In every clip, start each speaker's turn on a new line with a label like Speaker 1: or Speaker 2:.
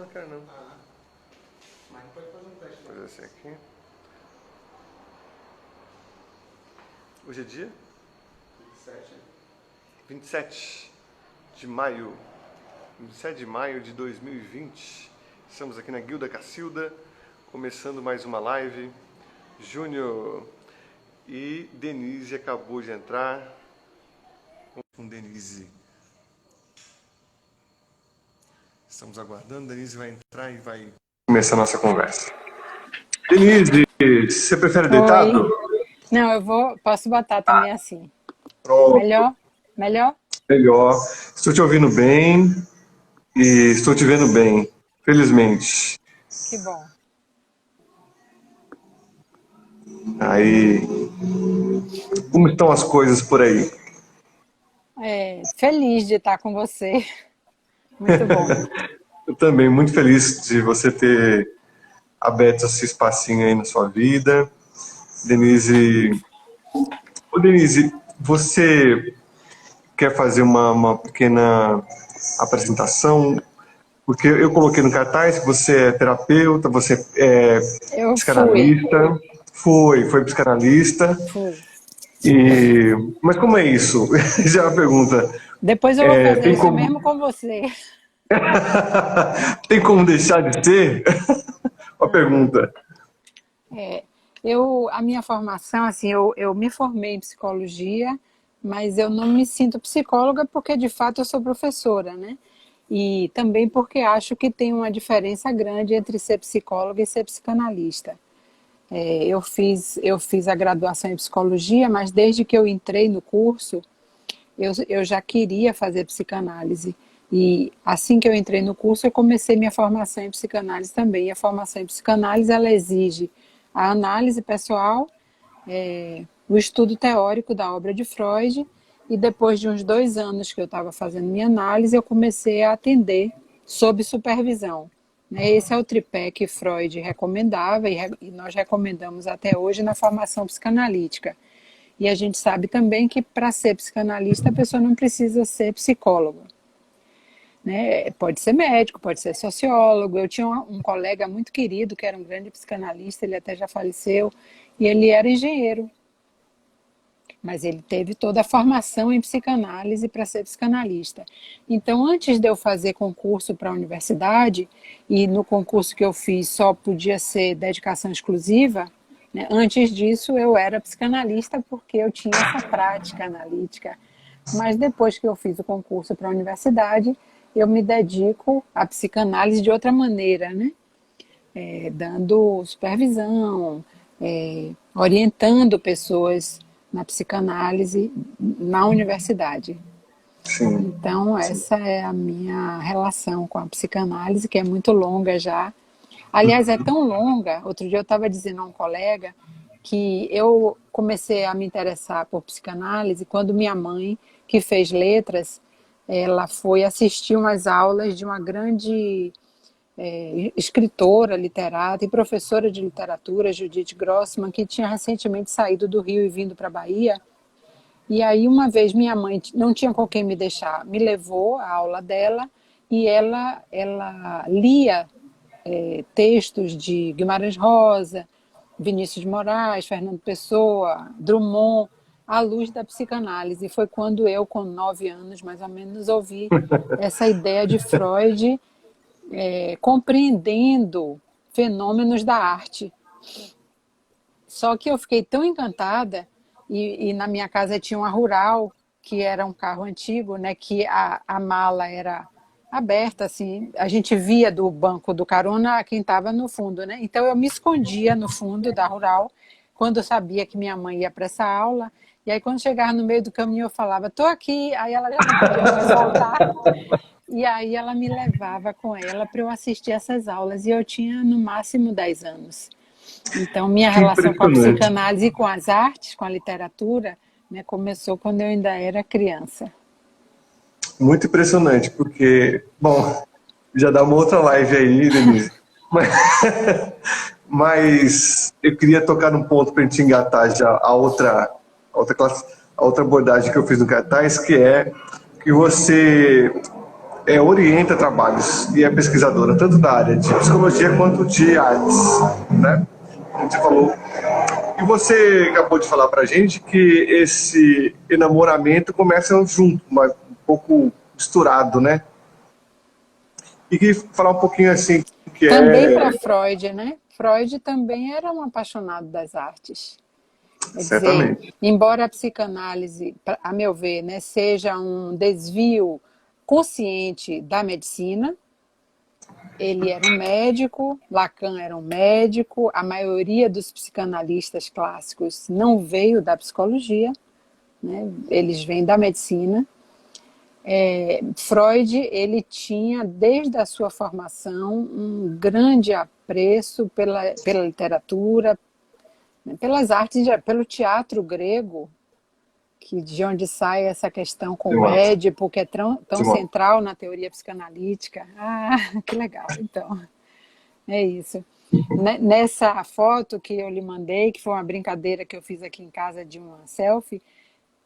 Speaker 1: Não, quero não.
Speaker 2: Ah, mas pode fazer um teste.
Speaker 1: Vou fazer assim aqui. Hoje é dia?
Speaker 2: 27.
Speaker 1: 27 de maio. 27 de maio de 2020. Estamos aqui na Guilda Cacilda, começando mais uma live. Júnior e Denise acabou de entrar. Com Denise. Estamos aguardando, Denise vai entrar e vai começar a nossa conversa. Denise, você prefere deitado?
Speaker 3: Oi. Não, posso botar também assim.
Speaker 1: Pronto,
Speaker 3: Melhor? Melhor?
Speaker 1: melhor. Estou te ouvindo bem e estou te vendo bem, felizmente.
Speaker 3: Que bom.
Speaker 1: Aí, como estão as coisas por aí?
Speaker 3: Feliz de estar com você. Muito bom.
Speaker 1: Eu também, muito feliz de você ter aberto esse espacinho aí na sua vida. Denise, Denise, você quer fazer uma pequena apresentação? Porque eu coloquei no cartaz que você é terapeuta, você é
Speaker 3: Eu
Speaker 1: psicanalista, foi psicanalista,
Speaker 3: fui.
Speaker 1: mas como é isso? Já é uma pergunta.
Speaker 3: Depois eu vou fazer
Speaker 1: Tem
Speaker 3: isso
Speaker 1: como,
Speaker 3: mesmo com você.
Speaker 1: tem como deixar de ser? Uma pergunta.
Speaker 3: A minha formação, assim, eu me formei em psicologia, mas eu não me sinto psicóloga porque, de fato, eu sou professora, né? E também porque acho que tem uma diferença grande entre ser psicóloga e ser psicanalista. Eu fiz a graduação em psicologia, mas desde que eu entrei no curso, eu já queria fazer psicanálise. E assim que eu entrei no curso, eu comecei minha formação em psicanálise também. E a formação em psicanálise, ela exige a análise pessoal, o estudo teórico da obra de Freud, e depois de uns 2 anos que eu estava fazendo minha análise, eu comecei a atender sob supervisão. Esse é o tripé que Freud recomendava e nós recomendamos até hoje na formação psicanalítica. E a gente sabe também que para ser psicanalista a pessoa não precisa ser psicólogo. Pode ser médico, pode ser sociólogo. Eu tinha um colega muito querido que era um grande psicanalista, ele até já faleceu, e ele era engenheiro. Mas ele teve toda a formação em psicanálise para ser psicanalista. Então, antes de eu fazer concurso para a universidade, e no concurso que eu fiz só podia ser dedicação exclusiva, antes disso eu era psicanalista porque eu tinha essa prática analítica. Mas depois que eu fiz o concurso para a universidade, eu me dedico à psicanálise de outra maneira, dando supervisão, orientando pessoas na psicanálise na universidade.
Speaker 1: Sim.
Speaker 3: Então, essa é a minha relação com a psicanálise, que é muito longa já. Aliás, é tão longa, outro dia eu estava dizendo a um colega que eu comecei a me interessar por psicanálise quando minha mãe, que fez letras, ela foi assistir umas aulas de uma grande escritora, literata e professora de literatura, Judith Grossman, que tinha recentemente saído do Rio e vindo para a Bahia. E aí uma vez minha mãe não tinha com quem me deixar, me levou à aula dela e ela lia textos de Guimarães Rosa, Vinícius de Moraes, Fernando Pessoa, Drummond, à luz da psicanálise. E foi quando eu, com 9 anos mais ou menos, ouvi essa ideia de Freud compreendendo fenômenos da arte. Só que eu fiquei tão encantada, e na minha casa tinha uma Rural, que era um carro antigo, que a mala era aberta, assim, a gente via do banco do carona quem estava no fundo, Então eu me escondia no fundo da Rural, quando eu sabia que minha mãe ia para essa aula, e aí quando chegava no meio do caminho eu falava, estou aqui, aí ela já não podia mais voltar, e aí ela me levava com ela para eu assistir essas aulas, e eu tinha no máximo 10 anos. Então, minha
Speaker 1: Que
Speaker 3: relação com a
Speaker 1: impressionante.
Speaker 3: psicanálise e com as artes, com a literatura, começou quando eu ainda era criança.
Speaker 1: Muito impressionante, porque, bom, já dá uma outra live aí, Denise. Mas, mas eu queria tocar num ponto para a gente engatar já a outra abordagem que eu fiz no cartaz, que é que você orienta trabalhos e é pesquisadora tanto da área de psicologia quanto de artes, né? Como você falou. E você acabou de falar pra gente que esse enamoramento começa junto, mas um pouco misturado, né? E que falar um pouquinho assim, que
Speaker 3: Também
Speaker 1: é
Speaker 3: para Freud, né? Freud também era um apaixonado das artes. Quer dizer,
Speaker 1: certamente.
Speaker 3: embora a psicanálise, a meu ver, né, seja um desvio consciente da medicina, ele era um médico, Lacan era um médico, a maioria dos psicanalistas clássicos não veio da psicologia, né, eles vêm da medicina. Freud, ele tinha, desde a sua formação, um grande apreço pela literatura, né, pelas artes, pelo teatro grego, que de onde sai essa questão com o
Speaker 1: Demais,
Speaker 3: Édipo, que é tão
Speaker 1: demais.
Speaker 3: central na teoria psicanalítica. Ah, que legal, então, é isso. Nessa foto que eu lhe mandei, que foi uma brincadeira que eu fiz aqui em casa de uma selfie,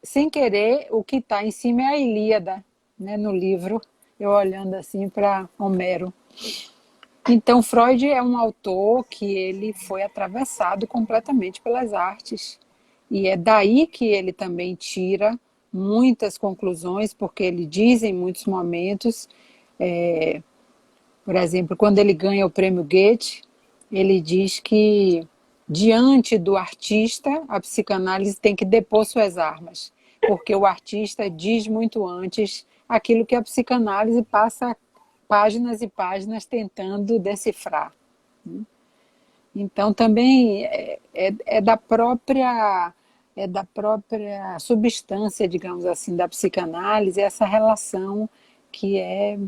Speaker 3: sem querer, o que está em cima é a Ilíada, né, no livro, eu olhando assim para Homero. Então, Freud é um autor que ele foi atravessado completamente pelas artes. E é daí que ele também tira muitas conclusões, porque ele diz em muitos momentos, por exemplo, quando ele ganha o prêmio Goethe, ele diz que diante do artista, a psicanálise tem que depor suas armas, porque o artista diz muito antes aquilo que a psicanálise passa páginas e páginas tentando decifrar. Então também é da própria substância, digamos assim, da psicanálise, essa relação que é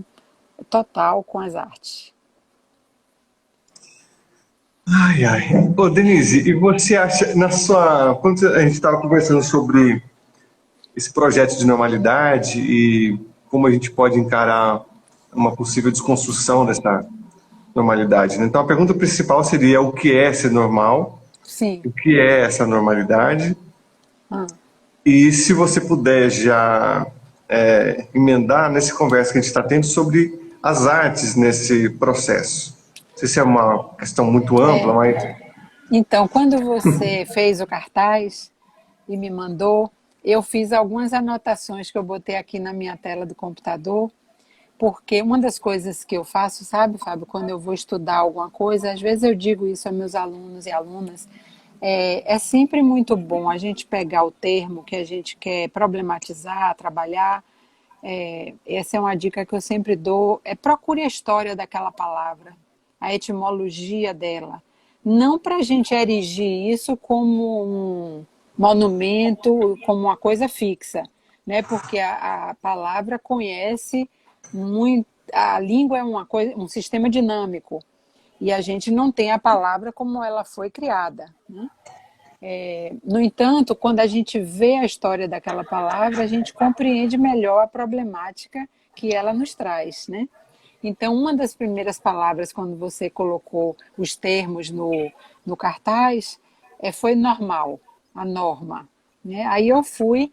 Speaker 3: total com as artes.
Speaker 1: Ai, ai. Ô, Denise, e você acha, quando a gente estava conversando sobre esse projeto de normalidade e como a gente pode encarar uma possível desconstrução dessa normalidade, né? Então, a pergunta principal seria o que é ser normal,
Speaker 3: Sim.
Speaker 1: o que é essa normalidade,
Speaker 3: Ah.
Speaker 1: e se você puder já emendar nessa conversa que a gente está tendo sobre as artes nesse processo. Não sei se é uma questão muito ampla,
Speaker 3: É.
Speaker 1: mas
Speaker 3: Então, quando você fez o cartaz e me mandou, eu fiz algumas anotações que eu botei aqui na minha tela do computador, porque uma das coisas que eu faço, sabe, Fábio, quando eu vou estudar alguma coisa, às vezes eu digo isso a meus alunos e alunas, é sempre muito bom a gente pegar o termo que a gente quer problematizar, trabalhar. Essa é uma dica que eu sempre dou, procure a história daquela palavra, a etimologia dela. Não para a gente erigir isso como um monumento, como uma coisa fixa, né? Porque a palavra conhece muito, a língua é uma coisa, um sistema dinâmico, e a gente não tem a palavra como ela foi criada, né? No entanto, quando a gente vê a história daquela palavra, a gente compreende melhor a problemática que ela nos traz, né? Então, uma das primeiras palavras, quando você colocou os termos no cartaz, foi normal, a norma, né? Aí eu fui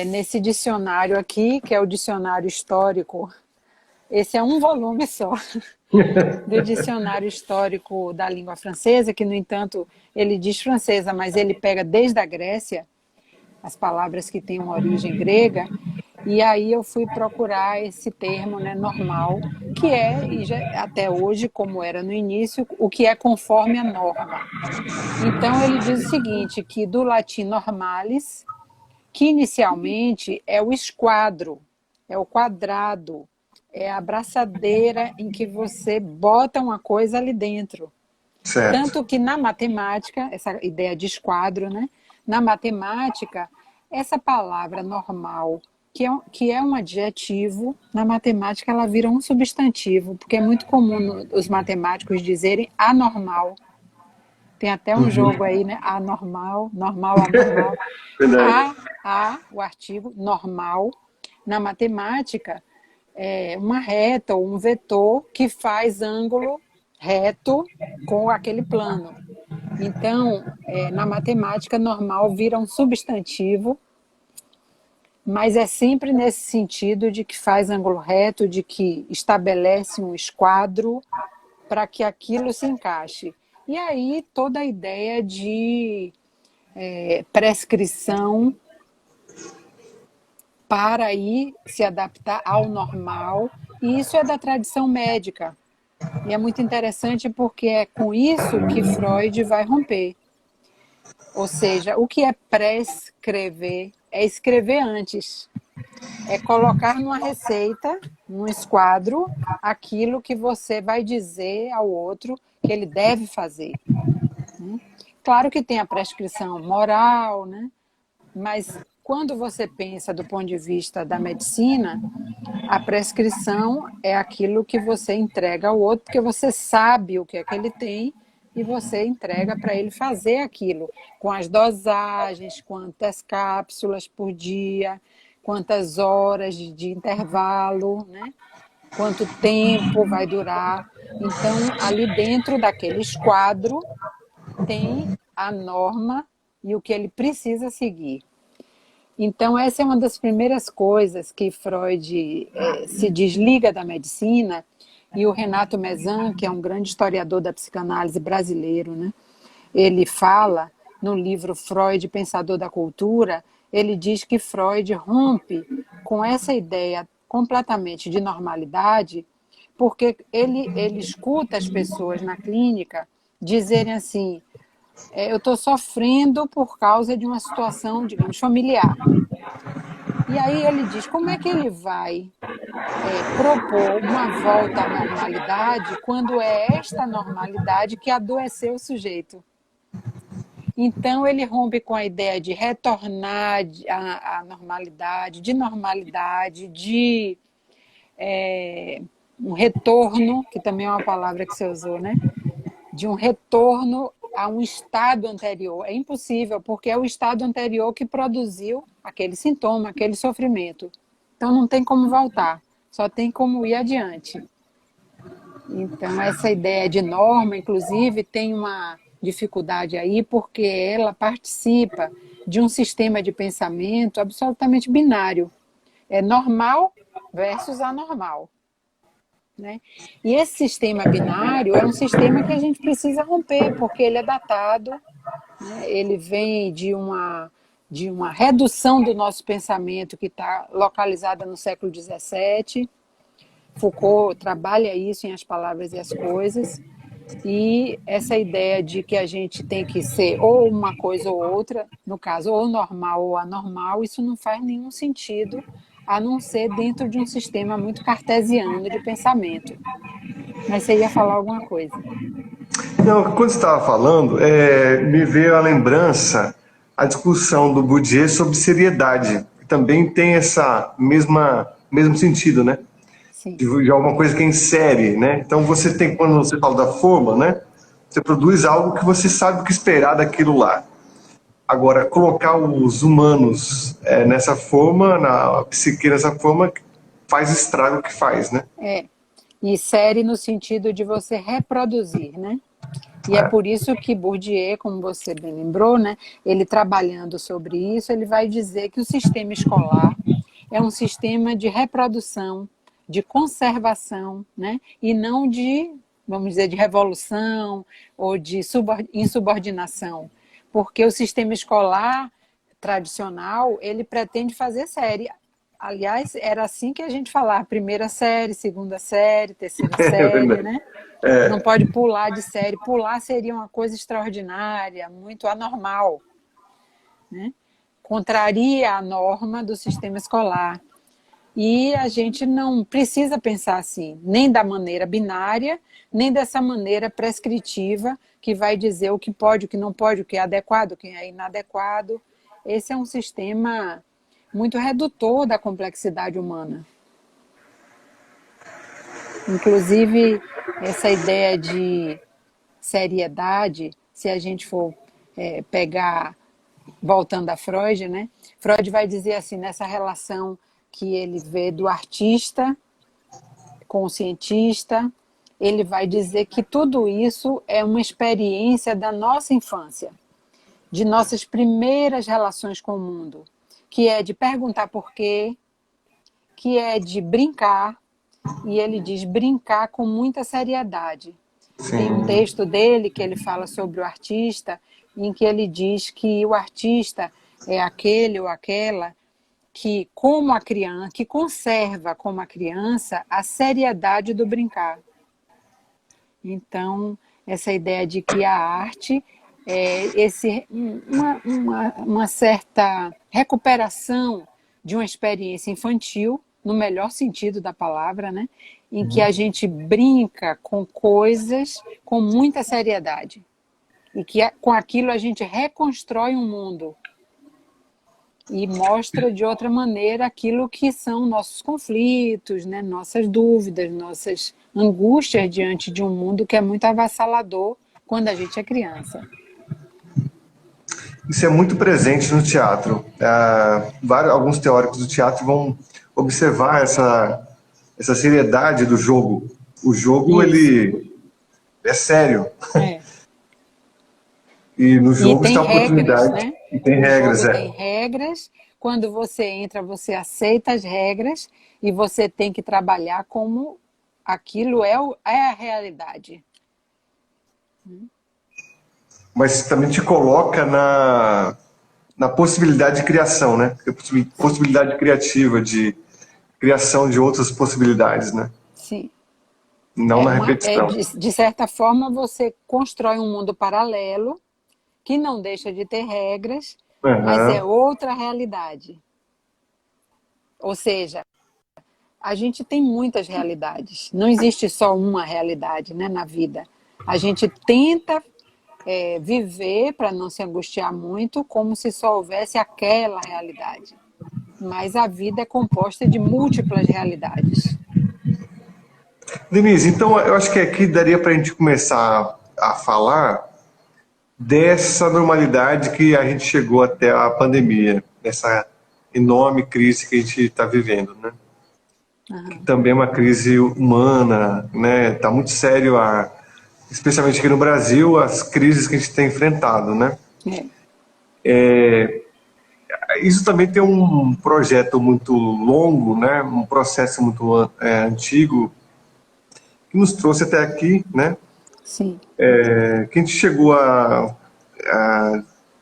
Speaker 3: nesse dicionário aqui, que é o dicionário histórico. Esse é um volume só do dicionário histórico da língua francesa, que, no entanto, ele diz francesa, mas ele pega desde a Grécia as palavras que têm uma origem grega, e aí eu fui procurar esse termo, né, normal, que e já, até hoje, como era no início, o que é conforme a norma. Então ele diz o seguinte, que do latim normalis, que inicialmente é o esquadro, é o quadrado, é a abraçadeira em que você bota uma coisa ali dentro.
Speaker 1: certo.
Speaker 3: Tanto que na matemática, essa ideia de esquadro, né? Na matemática, essa palavra normal, que é um adjetivo, na matemática ela vira um substantivo, porque é muito comum os matemáticos dizerem anormal. Tem até um jogo aí, né? Anormal, normal, anormal.
Speaker 1: Verdade.
Speaker 3: O artigo normal, na matemática, é uma reta ou um vetor que faz ângulo reto com aquele plano. Então, na matemática, normal vira um substantivo Mas é sempre nesse sentido de que faz ângulo reto, de que estabelece um esquadro para que aquilo se encaixe. E aí toda a ideia de prescrição para aí se adaptar ao normal, e isso é da tradição médica. E é muito interessante porque é com isso que Freud vai romper. Ou seja, o que é prescrever é escrever antes. É colocar numa receita, num esquadro, aquilo que você vai dizer ao outro que ele deve fazer. Claro que tem a prescrição moral, né? Mas quando você pensa do ponto de vista da medicina, a prescrição é aquilo que você entrega ao outro, porque você sabe o que é que ele tem e você entrega para ele fazer aquilo, com as dosagens, quantas cápsulas por dia, quantas horas de intervalo, né? Quanto tempo vai durar. Então, ali dentro daquele esquadro, tem a norma e o que ele precisa seguir. Então, essa é uma das primeiras coisas que Freud se desliga da medicina, e o Renato Mezan, que é um grande historiador da psicanálise brasileiro, né? Ele fala no livro Freud, Pensador da Cultura, ele diz que Freud rompe com essa ideia completamente de normalidade, porque ele escuta as pessoas na clínica dizerem assim, eu estou sofrendo por causa de uma situação, digamos, familiar. E aí ele diz, como é que ele vai propor uma volta à normalidade quando é esta normalidade que adoeceu o sujeito? Então ele rompe com a ideia de retornar à normalidade, de um retorno, que também é uma palavra que você usou, né? De um retorno a um estado anterior. É impossível, porque é o estado anterior que produziu aquele sintoma, aquele sofrimento. Então não tem como voltar, só tem como ir adiante. Então essa ideia de norma, inclusive, tem uma dificuldade aí, porque ela participa de um sistema de pensamento absolutamente binário. É normal versus anormal. Né? E esse sistema binário é um sistema que a gente precisa romper, porque ele é datado, né? Ele vem de uma redução do nosso pensamento que está localizada no século XVII. Foucault trabalha isso em As Palavras e as Coisas, e essa ideia de que a gente tem que ser ou uma coisa ou outra, no caso, ou normal ou anormal, isso não faz nenhum sentido, a não ser dentro de um sistema muito cartesiano de pensamento. Mas você ia falar alguma coisa.
Speaker 1: Não, quando você estava falando, me veio a lembrança, a discussão do Bourdieu sobre seriedade, que também tem essa mesmo sentido, né?
Speaker 3: Sim.
Speaker 1: De alguma coisa que é em série, né? Então você tem, quando você fala da forma, né? Você produz algo que você sabe o que esperar daquilo lá. Agora, colocar os humanos nessa forma, na psique nessa forma, faz o estrago que faz, né?
Speaker 3: E série no sentido de você reproduzir, né? E é por isso que Bourdieu, como você bem lembrou, né, ele trabalhando sobre isso, ele vai dizer que o sistema escolar é um sistema de reprodução, de conservação, né, e não de, vamos dizer, de revolução ou de insubordinação. Porque o sistema escolar tradicional, ele pretende fazer série. Aliás, era assim que a gente falava, primeira série, segunda série, terceira série, né? Não pode pular de série. Pular seria uma coisa extraordinária, muito anormal, né? Contraria a norma do sistema escolar. E a gente não precisa pensar assim, nem da maneira binária, nem dessa maneira prescritiva, que vai dizer o que pode, o que não pode, o que é adequado, o que é inadequado. Esse é um sistema muito redutor da complexidade humana. Inclusive, essa ideia de seriedade, se a gente for pegar, voltando a Freud, né? Freud vai dizer assim, nessa relação que ele vê do artista com o cientista, ele vai dizer que tudo isso é uma experiência da nossa infância, de nossas primeiras relações com o mundo, que é de perguntar por quê, que é de brincar, e ele diz brincar com muita seriedade. Tem um
Speaker 1: Sim.
Speaker 3: texto dele que ele fala sobre o artista, em que ele diz que o artista é aquele ou aquela que, como a criança, que conserva como a criança a seriedade do brincar. Então, essa ideia de que a arte é uma certa recuperação de uma experiência infantil, no melhor sentido da palavra, né? Em que a gente brinca com coisas com muita seriedade. E que com aquilo a gente reconstrói um mundo e mostra de outra maneira aquilo que são nossos conflitos, né? Nossas dúvidas, nossas angústias diante de um mundo que é muito avassalador quando a gente é criança.
Speaker 1: Isso é muito presente no teatro. Alguns teóricos do teatro vão observar essa seriedade do jogo. O jogo,
Speaker 3: Isso.
Speaker 1: ele é sério.
Speaker 3: É.
Speaker 1: E no
Speaker 3: E
Speaker 1: jogo está
Speaker 3: tem
Speaker 1: a
Speaker 3: regras,
Speaker 1: oportunidade.
Speaker 3: né?
Speaker 1: E tem
Speaker 3: O
Speaker 1: regras,
Speaker 3: jogo tem regras. Quando você entra, você aceita as regras e você tem que trabalhar como aquilo é a realidade.
Speaker 1: Mas também te coloca na possibilidade de criação, né? Possibilidade criativa, de criação de outras possibilidades, né?
Speaker 3: Sim.
Speaker 1: Não na repetição.
Speaker 3: De certa forma, você constrói um mundo paralelo que não deixa de ter regras, mas é
Speaker 1: Uhum.
Speaker 3: outra realidade. Ou seja, a gente tem muitas realidades. Não existe só uma realidade, né, na vida. A gente tenta viver, para não se angustiar muito, como se só houvesse aquela realidade. Mas a vida é composta de múltiplas realidades.
Speaker 1: Denise, então eu acho que aqui daria para a gente começar a falar dessa normalidade que a gente chegou até a pandemia, essa enorme crise que a gente está vivendo, né? Que
Speaker 3: Uhum.
Speaker 1: também é uma crise humana, né? Tá muito sério, especialmente aqui no Brasil, as crises que a gente tem enfrentado, né?
Speaker 3: É.
Speaker 1: Isso também tem um projeto muito longo, né? Um processo muito antigo que nos trouxe até aqui, né?
Speaker 3: Sim.
Speaker 1: Que a gente chegou a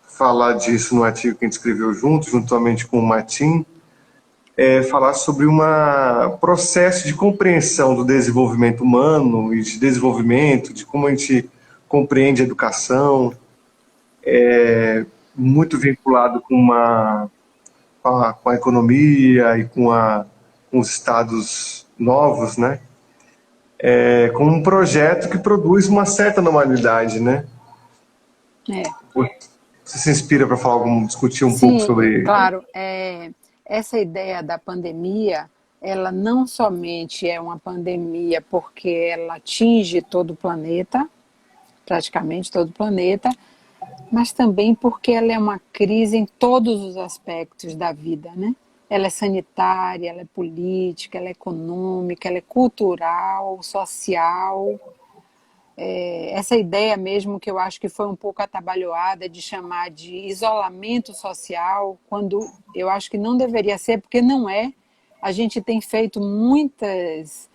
Speaker 1: falar disso no artigo que a gente escreveu juntamente com o Martim, falar sobre um processo de compreensão do desenvolvimento humano e de desenvolvimento, de como a gente compreende a educação, muito vinculado com a economia e com os estados novos, né? Com um projeto que produz uma certa normalidade, né?
Speaker 3: É.
Speaker 1: Você se inspira para discutir um pouco
Speaker 3: Sim,
Speaker 1: sobre...
Speaker 3: claro. Essa ideia da pandemia, ela não somente é uma pandemia porque ela atinge todo o planeta, praticamente todo o planeta, mas também porque ela é uma crise em todos os aspectos da vida, né? Ela é sanitária, ela é política, ela é econômica, ela é cultural, social. Essa ideia mesmo que eu acho que foi um pouco atabalhoada de chamar de isolamento social, quando eu acho que não deveria ser, porque não é. A gente tem feito muitas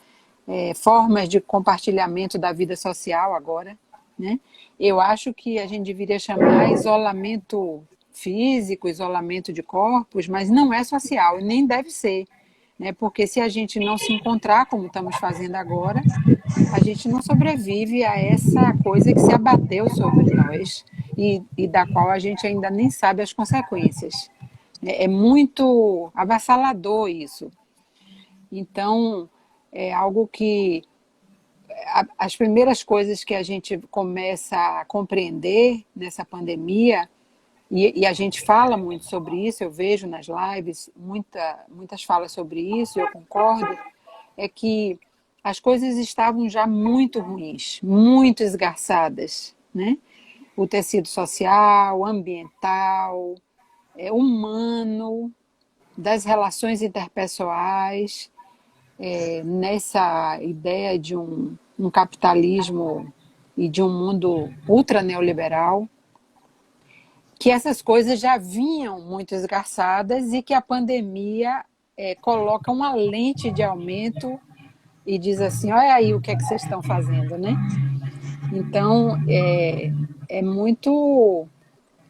Speaker 3: formas de compartilhamento da vida social agora, né? Eu acho que a gente deveria chamar isolamento físico, isolamento de corpos, mas não é social e nem deve ser, né? Porque se a gente não se encontrar como estamos fazendo agora, a gente não sobrevive a essa coisa que se abateu sobre nós e da qual a gente ainda nem sabe as consequências. É muito avassalador isso. Então, é algo que as primeiras coisas que a gente começa a compreender nessa pandemia, e a gente fala muito sobre isso, eu vejo nas lives muitas falas sobre isso, eu concordo, é que as coisas estavam já muito ruins, muito esgarçadas, né? O tecido social, ambiental, humano, das relações interpessoais, nessa ideia de um capitalismo e de um mundo ultra neoliberal. que essas coisas já vinham muito esgarçadas e que a pandemia coloca uma lente de aumento e diz assim, olha aí o que é que vocês estão fazendo, né? Então, é muito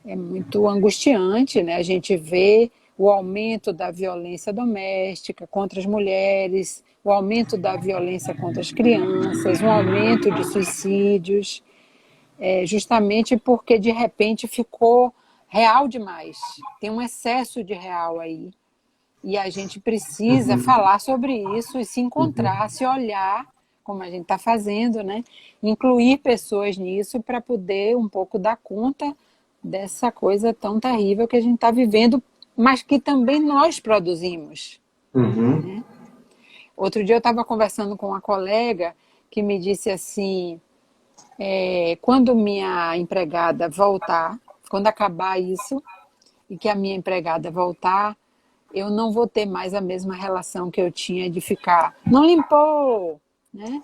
Speaker 3: é muito angustiante, né? A gente vê o aumento da violência doméstica contra as mulheres, o aumento da violência contra as crianças, um aumento de suicídios, justamente porque de repente ficou real demais. Tem um excesso de real aí. E a gente precisa
Speaker 1: Uhum,
Speaker 3: falar sobre isso e se
Speaker 1: uhum,
Speaker 3: encontrar, se olhar, como a gente está fazendo, né? Incluir pessoas nisso para poder um pouco dar conta dessa coisa tão terrível que a gente está vivendo, mas que também nós produzimos.
Speaker 1: uhum,
Speaker 3: Outro dia eu estava conversando com uma colega que me disse assim, quando minha empregada voltar, quando acabar isso, e que a minha empregada voltar, eu não vou ter mais a mesma relação que eu tinha de ficar, não limpou, né?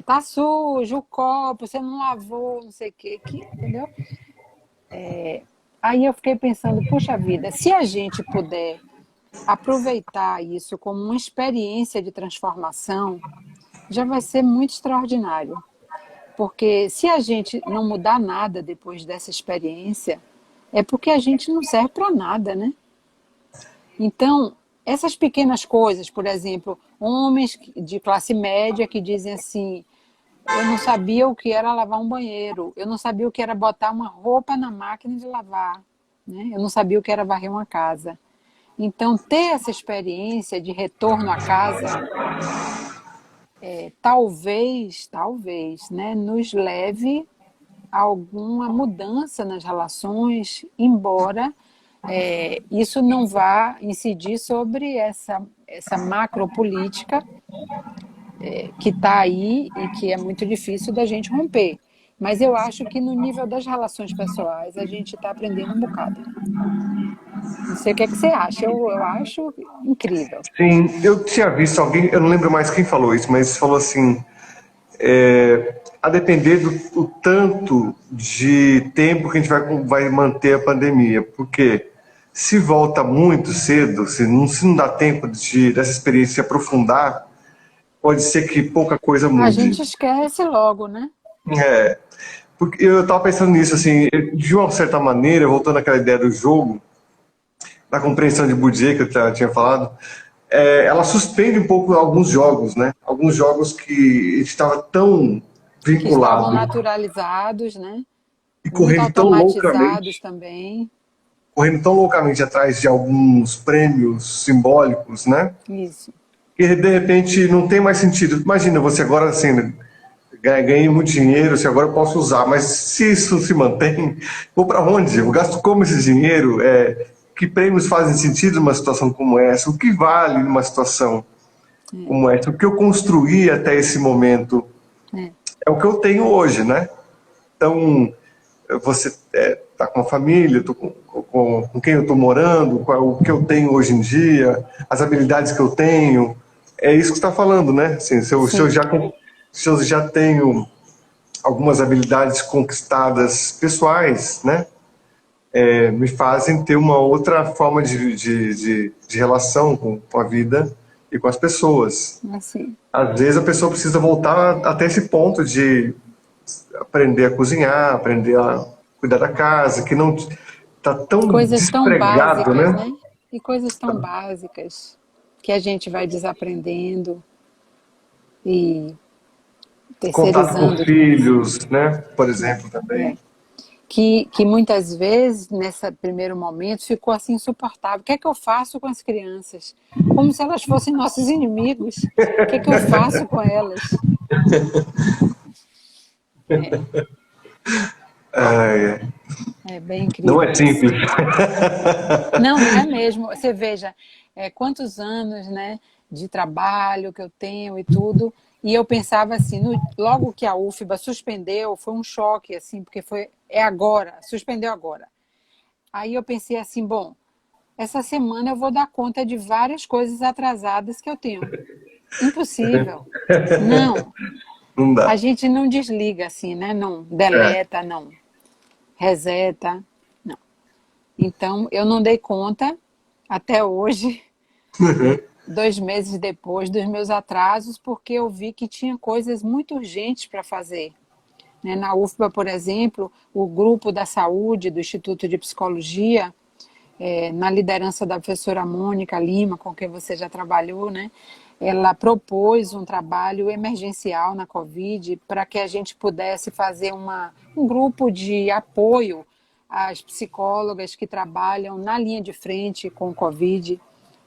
Speaker 3: Tá sujo o copo, você não lavou, não sei o quê, entendeu? Aí eu fiquei pensando, puxa vida, se a gente puder aproveitar isso como uma experiência de transformação, já vai ser muito extraordinário. Porque se a gente não mudar nada depois dessa experiência, é porque a gente não serve para nada, né? Então, essas pequenas coisas, por exemplo, homens de classe média que dizem assim: eu não sabia o que era lavar um banheiro, eu não sabia o que era botar uma roupa na máquina de lavar, né? Eu não sabia o que era varrer uma casa. Então, ter essa experiência de retorno à casa, talvez, né, nos leve a alguma mudança nas relações, embora isso não vá incidir sobre essa macropolítica que está aí e que é muito difícil da gente romper. Mas eu acho que no nível das relações pessoais a gente está aprendendo um bocado. Não sei o que é que você acha, eu acho incrível.
Speaker 1: sim, eu tinha visto alguém, eu não lembro mais quem falou isso, mas falou assim, a depender do tanto de tempo que a gente vai manter a pandemia, porque se volta muito cedo, se não dá tempo dessa experiência se aprofundar, pode ser que pouca coisa
Speaker 3: A
Speaker 1: mude.
Speaker 3: gente esquece logo, né?
Speaker 1: É, porque eu estava pensando nisso, assim, de uma certa maneira, voltando àquela ideia do jogo, da compreensão de Bourdieu que eu tinha falado, ela suspende um pouco alguns jogos, né? Alguns jogos que estava tão
Speaker 3: Que estavam
Speaker 1: vinculado
Speaker 3: naturalizados, né?
Speaker 1: e
Speaker 3: Muito automatizados também.
Speaker 1: correndo tão loucamente atrás de alguns prêmios simbólicos, né?
Speaker 3: Isso.
Speaker 1: Que de repente não tem mais sentido. Imagina você agora assim, ganhei muito dinheiro, se agora eu posso usar, mas se isso se mantém, vou para onde? Eu gasto como esse dinheiro? Que prêmios fazem sentido numa situação como essa? O que vale numa situação como essa? O que eu construí até esse momento
Speaker 3: É.
Speaker 1: é o que eu tenho hoje, né? Então, você está com a família, com quem eu estou morando, o que eu tenho hoje em dia, as habilidades que eu tenho, é isso que você está falando, né? Assim,
Speaker 3: Sim.
Speaker 1: se eu já tenho algumas habilidades conquistadas pessoais, né? Me fazem ter uma outra forma de relação com a vida e com as pessoas.
Speaker 3: Assim.
Speaker 1: Às vezes a pessoa precisa voltar até esse ponto de aprender a cozinhar, aprender a cuidar da casa, que não está tão
Speaker 3: Coisas tão
Speaker 1: despregado,
Speaker 3: básicas,
Speaker 1: né?
Speaker 3: né? E coisas tão básicas que a gente vai desaprendendo e
Speaker 1: Contato com
Speaker 3: terceirizando demais.
Speaker 1: filhos, né? Por exemplo, também.
Speaker 3: É. Que muitas vezes, nesse primeiro momento, ficou assim insuportável. O que é que eu faço com as crianças? Como se elas fossem nossos inimigos. O que é que eu faço com elas? É,
Speaker 1: É,
Speaker 3: é bem
Speaker 1: não é
Speaker 3: incrível isso.
Speaker 1: simples.
Speaker 3: Não, não é mesmo. Você veja, quantos anos, né, de trabalho que eu tenho e tudo. E eu pensava assim, logo que a UFBA suspendeu, foi um choque, assim, porque é agora, suspendeu agora. Aí eu pensei assim, bom, essa semana eu vou dar conta de várias coisas atrasadas que eu tenho. Impossível. Não,
Speaker 1: Não
Speaker 3: a
Speaker 1: dá.
Speaker 3: gente não desliga assim, né? Não
Speaker 1: É.
Speaker 3: deleta, não reseta. Não. Então, eu não dei conta até hoje, 2 meses depois dos meus atrasos, porque eu vi que tinha coisas muito urgentes para fazer. Né? Na UFBA, por exemplo, o grupo da saúde do Instituto de Psicologia, na liderança da professora Mônica Lima, com quem você já trabalhou, né? Ela propôs um trabalho emergencial na Covid para que a gente pudesse fazer um grupo de apoio às psicólogas que trabalham na linha de frente com o Covid,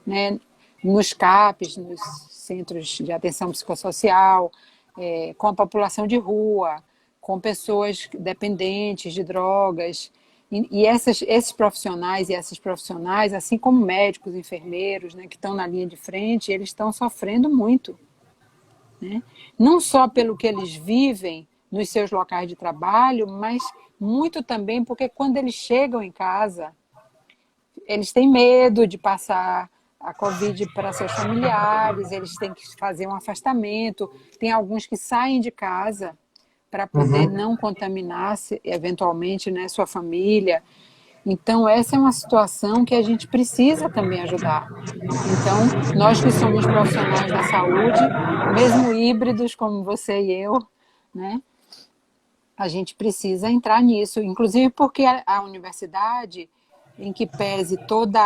Speaker 3: né? Nos CAPs, nos Centros de Atenção Psicossocial, com a população de rua, com pessoas dependentes de drogas. E esses profissionais e essas profissionais, assim como médicos, enfermeiros, né, que estão na linha de frente, eles estão sofrendo muito. Né? Não só pelo que eles vivem nos seus locais de trabalho, mas muito também porque quando eles chegam em casa, eles têm medo de passar a Covid para seus familiares, eles têm que fazer um afastamento, tem alguns que saem de casa para poder
Speaker 1: Uhum.
Speaker 3: não contaminar eventualmente, né, sua família. Então, essa é uma situação que a gente precisa também ajudar. Então, nós que somos profissionais da saúde, mesmo híbridos como você e eu, né, a gente precisa entrar nisso, inclusive porque a universidade, em que pese toda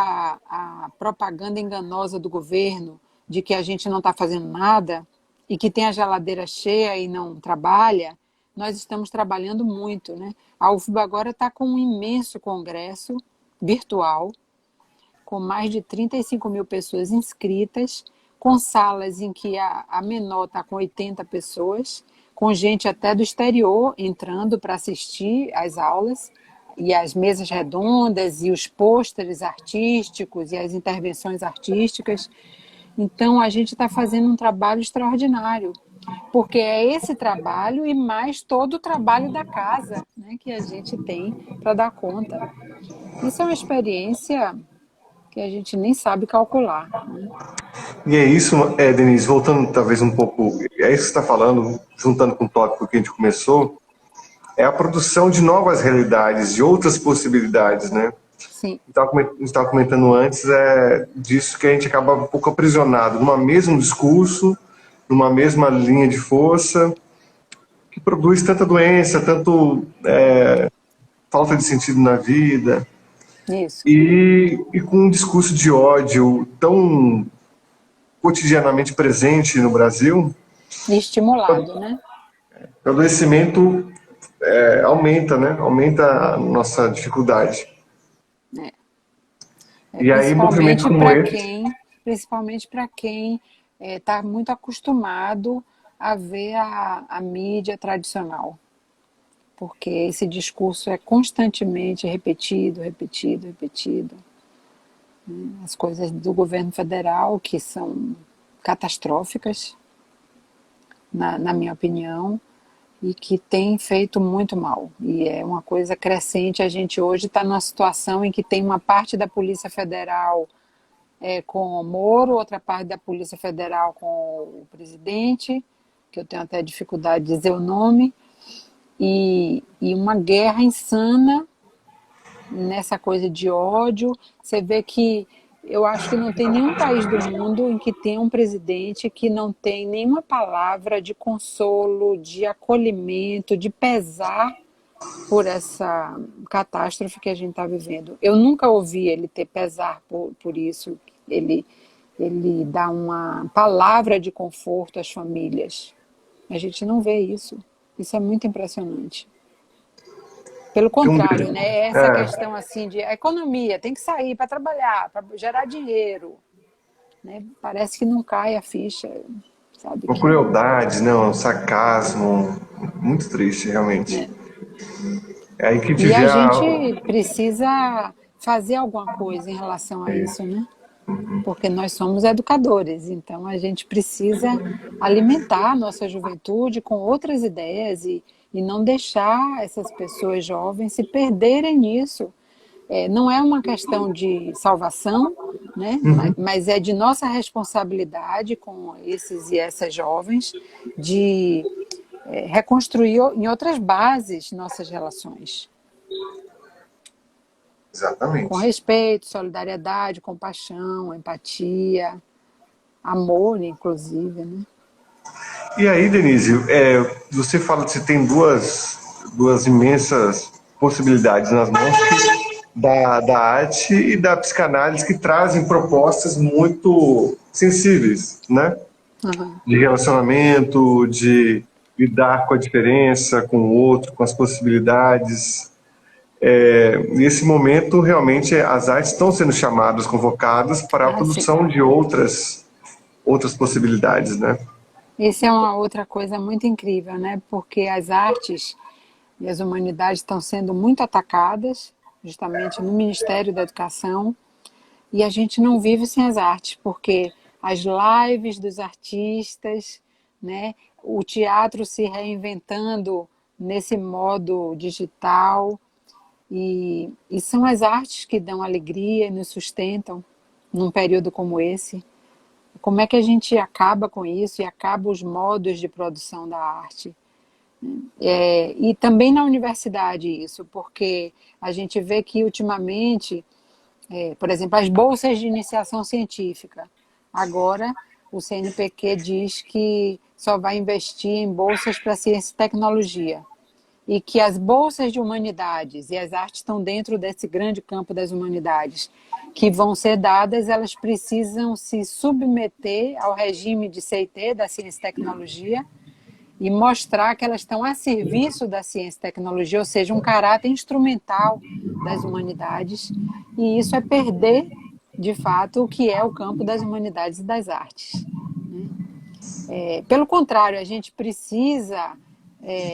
Speaker 3: a propaganda enganosa do governo de que a gente não está fazendo nada e que tem a geladeira cheia e não trabalha, nós estamos trabalhando muito, né? A UFBA agora está com um imenso congresso virtual, com mais de 35 mil pessoas inscritas, com salas em que a menor está com 80 pessoas, com gente até do exterior entrando para assistir às aulas, e as mesas redondas, e os pôsteres artísticos, e as intervenções artísticas. Então, a gente está fazendo um trabalho extraordinário, porque é esse trabalho e mais todo o trabalho da casa, né, que a gente tem para dar conta. Isso é uma experiência que a gente nem sabe calcular. Né?
Speaker 1: E é isso, Denise, voltando talvez um pouco, é isso que você está falando, juntando com o tópico que a gente começou, é a produção de novas realidades, de outras possibilidades, né?
Speaker 3: Sim,
Speaker 1: A gente estava comentando antes disso que a gente acaba um pouco aprisionado num mesmo discurso, numa mesma linha de força, que produz tanta doença, tanto falta de sentido na vida,
Speaker 3: isso.
Speaker 1: e com um discurso de ódio tão cotidianamente presente no Brasil,
Speaker 3: E estimulado, né?
Speaker 1: o adoecimento aumenta, né? Aumenta a nossa dificuldade. E aí, movimentos
Speaker 3: Principalmente
Speaker 1: como
Speaker 3: para
Speaker 1: esse,
Speaker 3: quem está muito acostumado a ver a mídia tradicional. Porque esse discurso é constantemente repetido, repetido, repetido. As coisas do governo federal, que são catastróficas, na minha opinião, e que tem feito muito mal. E é uma coisa crescente. A gente hoje está numa situação em que tem uma parte da Polícia Federal com o Moro, outra parte da Polícia Federal com o presidente, que eu tenho até dificuldade de dizer o nome, e uma guerra insana nessa coisa de ódio. Você vê que eu acho que não tem nenhum país do mundo em que tenha um presidente que não tem nenhuma palavra de consolo, de acolhimento, de pesar por essa catástrofe que a gente está vivendo. Eu nunca ouvi ele ter pesar por isso. Ele dá uma palavra de conforto às famílias. A gente não vê isso. Isso é muito impressionante. Pelo
Speaker 1: tem um,
Speaker 3: contrário, né? Essa questão assim de a economia tem que sair para trabalhar, para gerar dinheiro, né? Parece que não cai a ficha, sabe
Speaker 1: uma
Speaker 3: que,
Speaker 1: crueldade, né? Um sarcasmo, muito triste, realmente.
Speaker 3: né?
Speaker 1: É aí que
Speaker 3: E a
Speaker 1: tiver
Speaker 3: gente precisa fazer alguma coisa em relação a
Speaker 1: isso.
Speaker 3: isso, né? Porque nós somos educadores, então a gente precisa alimentar a nossa juventude com outras ideias e não deixar essas pessoas jovens se perderem nisso. Não é uma questão de salvação, né? Mas é de nossa responsabilidade com esses e essas jovens de reconstruir em outras bases nossas relações. Com
Speaker 1: exatamente.
Speaker 3: respeito, solidariedade, compaixão, empatia, amor, inclusive, né?
Speaker 1: E aí, Denise, você fala que você tem duas imensas possibilidades nas mãos, da arte e da psicanálise, que trazem propostas muito sensíveis, né?
Speaker 3: Uhum.
Speaker 1: De relacionamento, de lidar com a diferença, com o outro, com as possibilidades. Nesse momento, realmente, as artes estão sendo chamadas, convocadas para a
Speaker 3: Ah, sim.
Speaker 1: produção de outras possibilidades, né?
Speaker 3: Isso é uma outra coisa muito incrível, né? Porque as artes e as humanidades estão sendo muito atacadas, justamente no Ministério da Educação, e a gente não vive sem as artes, porque as lives dos artistas, né? O teatro se reinventando nesse modo digital, e são as artes que dão alegria e nos sustentam num período como esse. Como é que a gente acaba com isso e acaba os modos de produção da arte? E também na universidade isso, porque a gente vê que ultimamente, por exemplo, as bolsas de iniciação científica, agora o CNPq diz que só vai investir em bolsas para ciência e tecnologia, e que as bolsas de humanidades, e as artes estão dentro desse grande campo das humanidades, que vão ser dadas, elas precisam se submeter ao regime de CIT, da ciência e tecnologia, e mostrar que elas estão a serviço da ciência e tecnologia, ou seja, um caráter instrumental das humanidades, e isso é perder, de fato, o que é o campo das humanidades e das artes. Pelo contrário, a gente precisa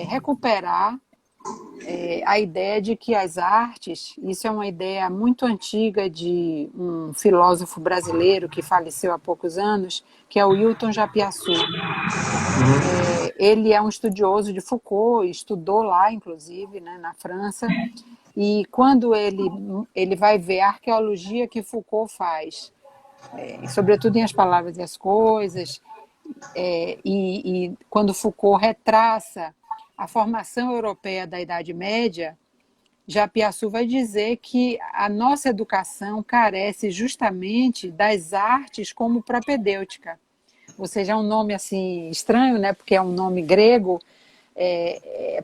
Speaker 3: recuperar a ideia de que as artes, isso é uma ideia muito antiga de um filósofo brasileiro que faleceu há poucos anos, que é o Hilton Japiaçu. Ele é um estudioso de Foucault, estudou lá, inclusive, né, na França, e quando ele vai ver a arqueologia que Foucault faz, sobretudo em As Palavras e as Coisas, e quando Foucault retraça a formação europeia da Idade Média, Japiaçu vai dizer que a nossa educação carece justamente das artes como propedêutica. Ou seja, é um nome assim estranho, né? Porque é um nome grego,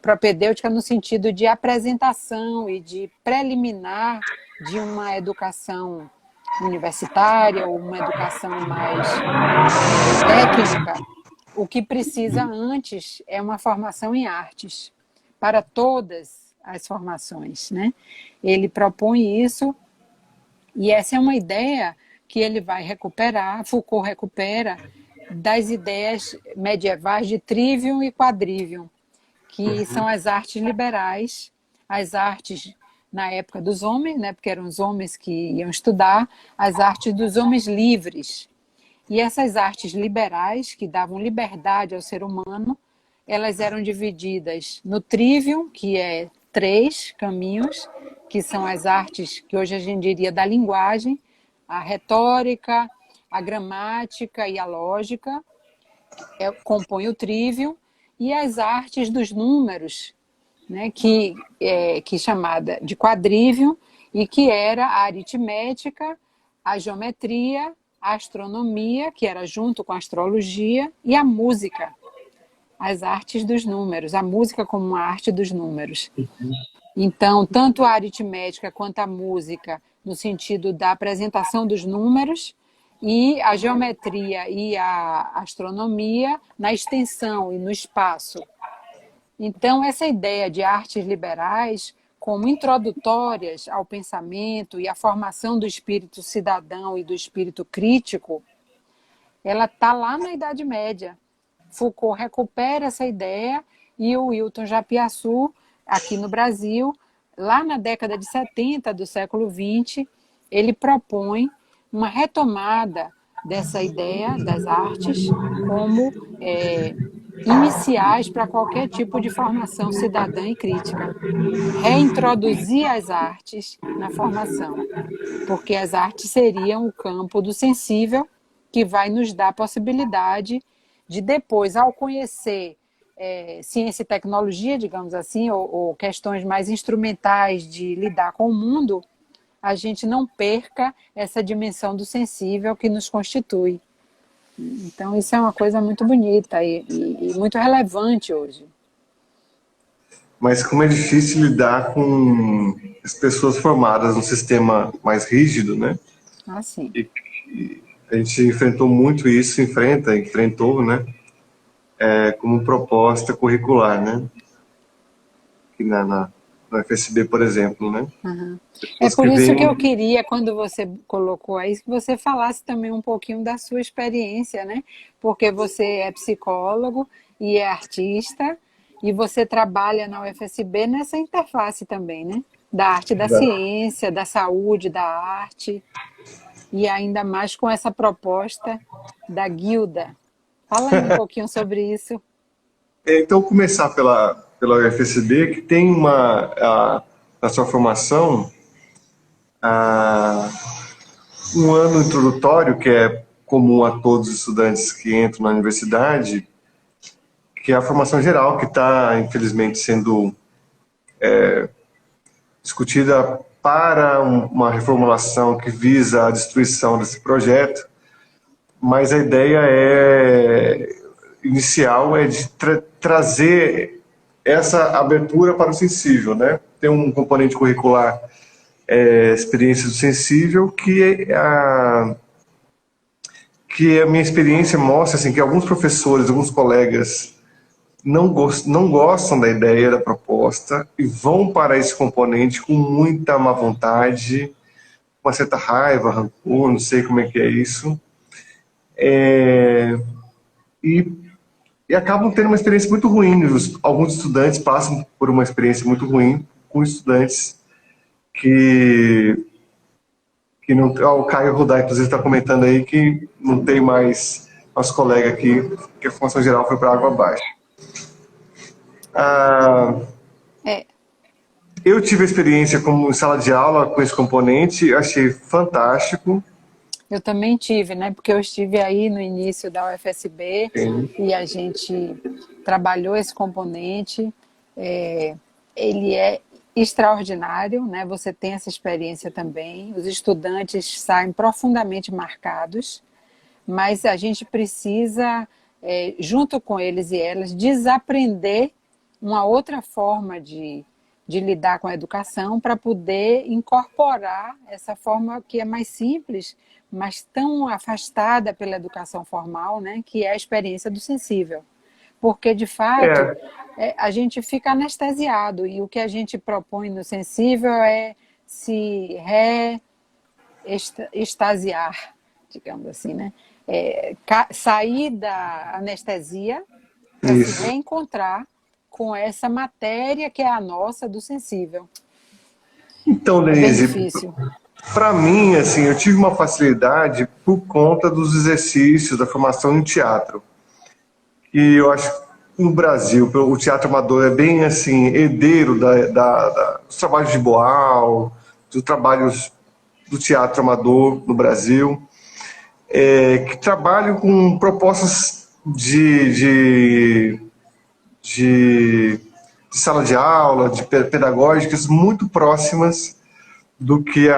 Speaker 3: propedêutica no sentido de apresentação e de preliminar de uma educação universitária ou uma educação mais técnica. O que precisa antes é uma formação em artes para todas as formações, né? Ele propõe isso, e essa é uma ideia que ele vai recuperar, Foucault recupera, das ideias medievais de trivium e quadrivium, que são as artes liberais, as artes na época dos homens, né, porque eram os homens que iam estudar, as artes dos homens livres. E essas artes liberais, que davam liberdade ao ser humano, elas eram divididas no trivium, que é 3 caminhos, que são as artes que hoje a gente diria da linguagem, a retórica, a gramática e a lógica, compõem o trivium, e as artes dos números, né, que chamada de quadrivium, e que era a aritmética, a geometria, a astronomia, que era junto com a astrologia, e a música, as artes dos números, a música como uma arte dos números. Então, tanto a aritmética quanto a música, no sentido da apresentação dos números, e a geometria e a astronomia na extensão e no espaço. Então, essa ideia de artes liberais como introdutórias ao pensamento e à formação do espírito cidadão e do espírito crítico, ela está lá na Idade Média. Foucault recupera essa ideia, e o Hilton Japiaçu, aqui no Brasil, lá na década de 70 do século XX, ele propõe uma retomada dessa ideia das artes como iniciais para qualquer tipo de formação cidadã e crítica. Reintroduzir as artes na formação, porque as artes seriam o campo do sensível, que vai nos dar a possibilidade de depois, ao conhecer ciência e tecnologia, digamos assim, ou questões mais instrumentais de lidar com o mundo, a gente não perca essa dimensão do sensível que nos constitui. Então, isso é uma coisa muito bonita e muito relevante hoje.
Speaker 1: Mas como é difícil lidar com as pessoas formadas num sistema mais rígido, né?
Speaker 3: Ah, sim.
Speaker 1: E a gente enfrentou muito isso, enfrentou, né? Como proposta curricular, né? Aqui no FSB, por exemplo, né?
Speaker 3: É
Speaker 1: Pessoas
Speaker 3: por
Speaker 1: que
Speaker 3: isso que eu
Speaker 1: vêm...
Speaker 3: queria, quando você colocou aí, que você falasse também um pouquinho da sua experiência, né? Porque você é psicólogo e é artista, e você trabalha na UFSB nessa interface também, né? Da arte e da ciência, da saúde, da arte, e ainda mais com essa proposta da Guilda. Fala aí um pouquinho sobre isso.
Speaker 1: Então, começar pela UFSB, que tem na sua formação, a, um ano introdutório, que é comum a todos os estudantes que entram na universidade, que é a formação geral, que está, infelizmente, sendo discutida para uma reformulação que visa a destruição desse projeto, mas a ideia inicial é de trazer essa abertura para o sensível, né? Tem um componente curricular, experiência do sensível, que a minha experiência mostra assim, que alguns professores, alguns colegas não gostam da ideia, da proposta, e vão para esse componente com muita má vontade, uma certa raiva, rancor, não sei como é que é isso, e, e acabam tendo uma experiência muito ruim. Alguns estudantes passam por uma experiência muito ruim com estudantes que não... O Caio Rudá, inclusive, está comentando aí que não tem mais nosso colega aqui, que a formação geral foi para água abaixo.
Speaker 3: É,
Speaker 1: Eu tive a experiência como sala de aula com esse componente, achei fantástico.
Speaker 3: eu também tive, né? Porque eu estive aí no início da UFSB
Speaker 1: Sim.
Speaker 3: e a gente trabalhou esse componente. Ele é extraordinário, né? Você tem essa experiência também. Os estudantes saem profundamente marcados, mas a gente precisa, junto com eles e elas, desaprender uma outra forma de lidar com a educação para poder incorporar essa forma que é mais simples, mas tão afastada pela educação formal, né, que é a experiência do sensível. Porque, de fato,
Speaker 1: É,
Speaker 3: a gente fica anestesiado e o que a gente propõe no sensível é se extasiar, digamos assim, né? Sair da anestesia para se
Speaker 1: isso.
Speaker 3: reencontrar com essa matéria que é a nossa do sensível.
Speaker 1: Então,
Speaker 3: É bem
Speaker 1: Denise,
Speaker 3: difícil.
Speaker 1: para mim, assim, eu tive uma facilidade por conta dos exercícios da formação em teatro. E eu acho que no Brasil, o teatro amador é bem assim, herdeiro dos trabalhos de Boal, dos trabalhos do teatro amador no Brasil, que trabalham com propostas de sala de aula, de pedagógicas muito próximas do que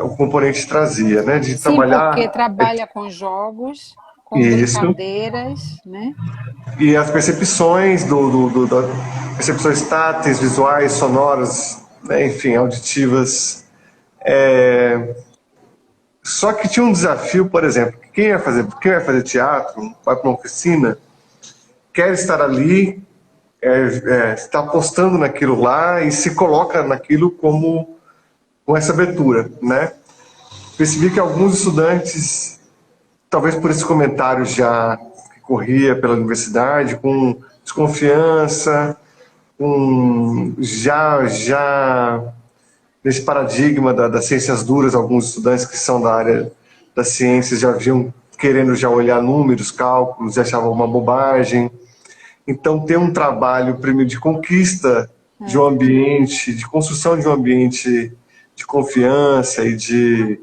Speaker 1: o componente trazia, né? De
Speaker 3: Sim, porque
Speaker 1: trabalhar
Speaker 3: trabalha com jogos, com
Speaker 1: isso.
Speaker 3: brincadeiras, né?
Speaker 1: E as percepções percepções táteis, visuais, sonoras, né, enfim, auditivas. Só que tinha um desafio, por exemplo, quem vai fazer teatro, vai para uma oficina, quer estar ali, está apostando naquilo lá e se coloca naquilo com essa abertura, né? Percebi que alguns estudantes, talvez por esse comentário já que corria pela universidade, com desconfiança, já nesse paradigma das ciências duras, alguns estudantes que são da área das ciências já vinham querendo já olhar números, cálculos, e achavam uma bobagem. Então, ter um trabalho primeiro de conquista de um ambiente, de construção de um ambiente de confiança e de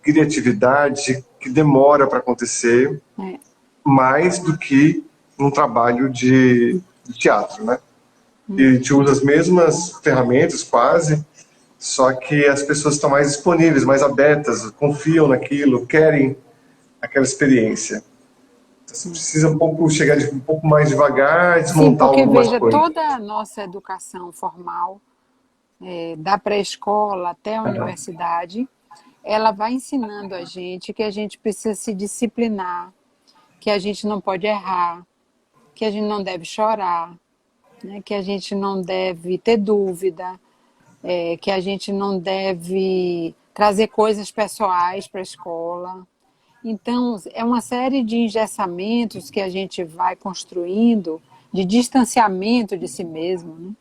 Speaker 1: criatividade que demora para acontecer,
Speaker 3: É.
Speaker 1: mais do que um trabalho de teatro, né? E a gente usa as mesmas ferramentas quase, só que as pessoas estão mais disponíveis, mais abertas, confiam naquilo, querem aquela experiência. Então, você precisa um pouco chegar um pouco mais devagar,
Speaker 3: Sim,
Speaker 1: desmontar
Speaker 3: porque
Speaker 1: algumas
Speaker 3: veja,
Speaker 1: coisas.
Speaker 3: toda a nossa educação formal, da pré-escola até a universidade, ela vai ensinando a gente que a gente precisa se disciplinar, que a gente não pode errar, que a gente não deve chorar, né, que a gente não deve ter dúvida, que a gente não deve trazer coisas pessoais para a escola. Então, é uma série de engessamentos que a gente vai construindo, de distanciamento de si mesmo, né?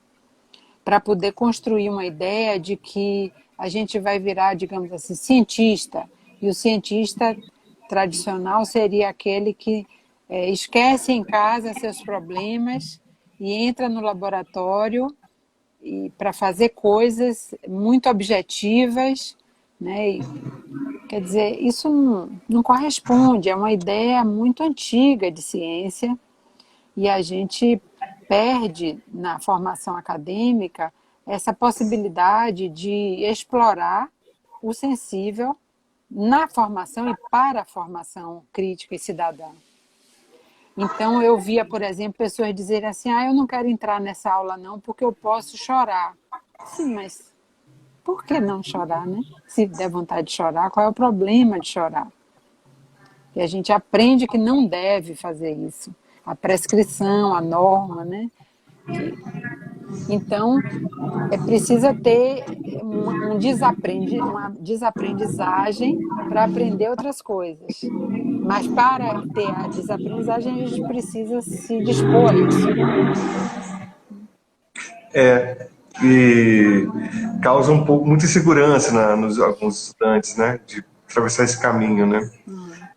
Speaker 3: Para poder construir uma ideia de que a gente vai virar, digamos assim, cientista. E o cientista tradicional seria aquele que esquece em casa seus problemas e entra no laboratório para fazer coisas muito objetivas, né? Quer dizer, isso não corresponde, é uma ideia muito antiga de ciência e a gente perde na formação acadêmica essa possibilidade de explorar o sensível na formação e para a formação crítica e cidadã. Então eu via, por exemplo, pessoas dizerem assim, eu não quero entrar nessa aula não porque eu posso chorar. Sim, mas por que não chorar, né? Se der vontade de chorar, qual é o problema de chorar? E a gente aprende que não deve fazer isso. A prescrição, a norma, né? Então, precisa ter uma desaprendizagem para aprender outras coisas. Mas para ter a desaprendizagem, a gente precisa se dispor a isso.
Speaker 1: E causa um pouco muita insegurança nos alguns estudantes, né, de atravessar esse caminho, né?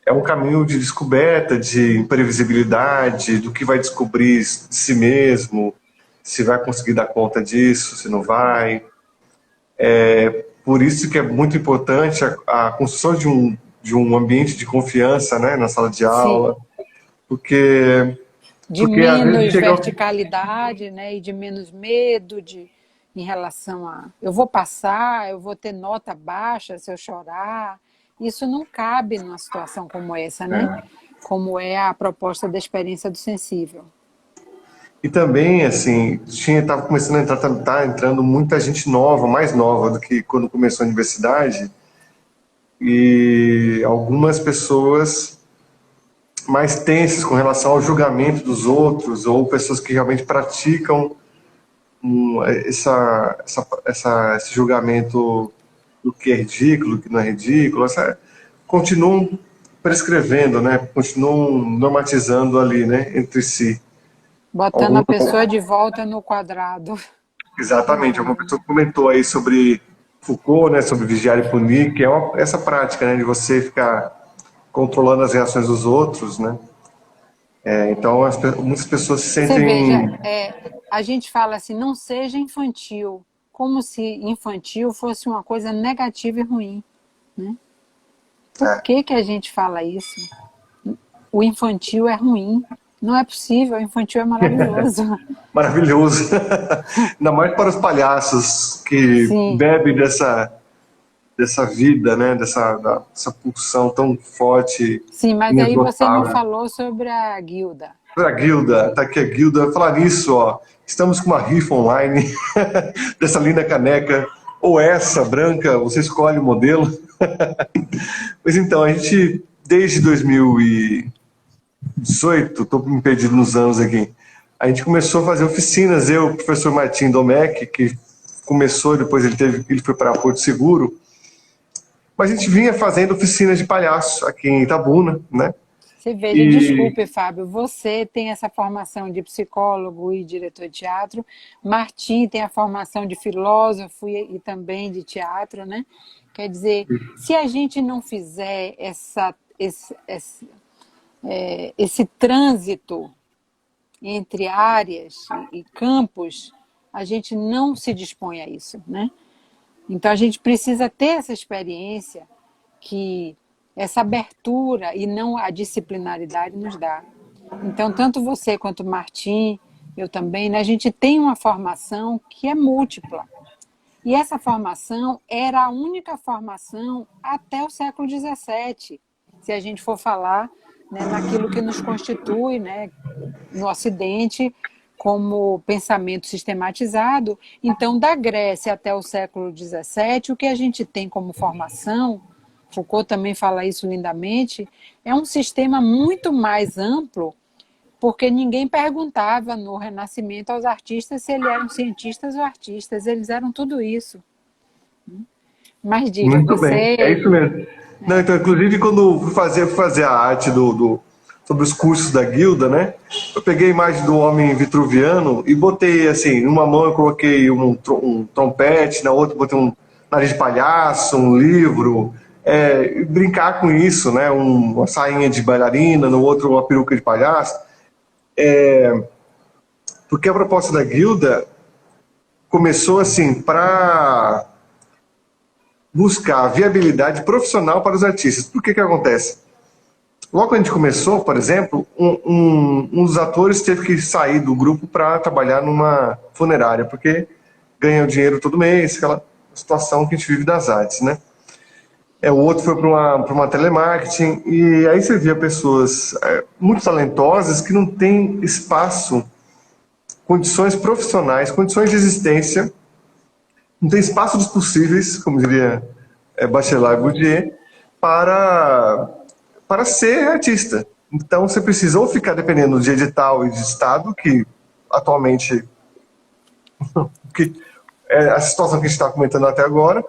Speaker 1: É um caminho de descoberta, de imprevisibilidade, do que vai descobrir de si mesmo, se vai conseguir dar conta disso, se não vai. Por isso que é muito importante a construção de um ambiente de confiança, né, na sala de
Speaker 3: Sim.
Speaker 1: aula, porque,
Speaker 3: De
Speaker 1: porque às vezes
Speaker 3: menos
Speaker 1: chega...
Speaker 3: verticalidade, né? E de menos medo em relação a eu vou passar, eu vou ter nota baixa se eu chorar. Isso não cabe numa situação como essa, né? Como é a proposta da experiência do sensível.
Speaker 1: E também, assim, tava começando a entrar, tá entrando muita gente nova, mais nova do que quando começou a universidade, e algumas pessoas mais tensas com relação ao julgamento dos outros, ou pessoas que realmente praticam esse julgamento do que é ridículo, do que não é ridículo, continuam prescrevendo, né? Continuam normatizando ali, né, entre si.
Speaker 3: Botando a
Speaker 1: Algumas,
Speaker 3: pessoa de volta no quadrado.
Speaker 1: exatamente, alguma pessoa comentou aí sobre Foucault, né, sobre vigiar e punir, que é essa prática, né, de você ficar controlando as reações dos outros, né? Então, muitas pessoas se
Speaker 3: Você veja,
Speaker 1: sentem...
Speaker 3: a gente fala assim, não seja infantil, como se infantil fosse uma coisa negativa e ruim, né? Por que que a gente fala isso? O infantil é ruim. Não é possível, o infantil é maravilhoso.
Speaker 1: Maravilhoso. Ainda mais para os palhaços que
Speaker 3: Sim,
Speaker 1: bebem dessa vida, né? Dessa pulsão tão forte,
Speaker 3: sim, mas aí você não
Speaker 1: inesgotável.
Speaker 3: falou sobre a guilda.
Speaker 1: A Guilda, tá aqui a Guilda. Falar nisso, ó, estamos com uma rifa online dessa linda caneca, ou essa branca, você escolhe o modelo. Mas então, a gente, desde 2018, estou me perdido nos anos aqui, a gente começou a fazer oficinas, eu, o professor Martim Domecq, que começou, depois ele foi para Porto Seguro, mas a gente vinha fazendo oficinas de palhaço aqui em Itabuna, né?
Speaker 3: Você veja,
Speaker 1: E
Speaker 3: desculpe, Fábio, você tem essa formação de psicólogo e diretor de teatro, Martim tem a formação de filósofo e também de teatro, né? Quer dizer, se a gente não fizer esse trânsito entre áreas e campos, a gente não se dispõe a isso, né? Então a gente precisa ter essa experiência que essa abertura e não a disciplinaridade nos dá. Então, tanto você quanto o Martim, eu também, né, a gente tem uma formação que é múltipla. E essa formação era a única formação até o século XVII, se a gente for falar, né, naquilo que nos constitui, né, no Ocidente como pensamento sistematizado. Então, da Grécia até o século XVII, o que a gente tem como formação, Foucault também fala isso lindamente, é um sistema muito mais amplo, porque ninguém perguntava no Renascimento aos artistas se eles eram cientistas ou artistas, eles eram tudo isso. Mas diga,
Speaker 1: Muito bem, é
Speaker 3: você...
Speaker 1: isso mesmo. Não, então, inclusive, quando fui fazer a arte sobre os cursos da guilda, né? Eu peguei a imagem do homem vitruviano e botei, assim, numa mão eu coloquei um trompete, na outra botei um nariz de palhaço, um livro, e brincar com isso, né? Uma sainha de bailarina, no outro uma peruca de palhaço. Porque a proposta da guilda começou, assim, para buscar viabilidade profissional para os artistas. Por que acontece? Logo quando a gente começou, por exemplo, um dos atores teve que sair do grupo para trabalhar numa funerária, porque ganha o dinheiro todo mês, aquela situação que a gente vive das artes, né? O outro foi para uma telemarketing, e aí você via pessoas muito talentosas que não têm espaço, condições profissionais, condições de existência, não tem espaço dos possíveis, como diria Bachelard Bourdieu, para ser artista. Então você precisa ou ficar dependendo de edital e de Estado, que atualmente que é a situação que a gente está comentando até agora,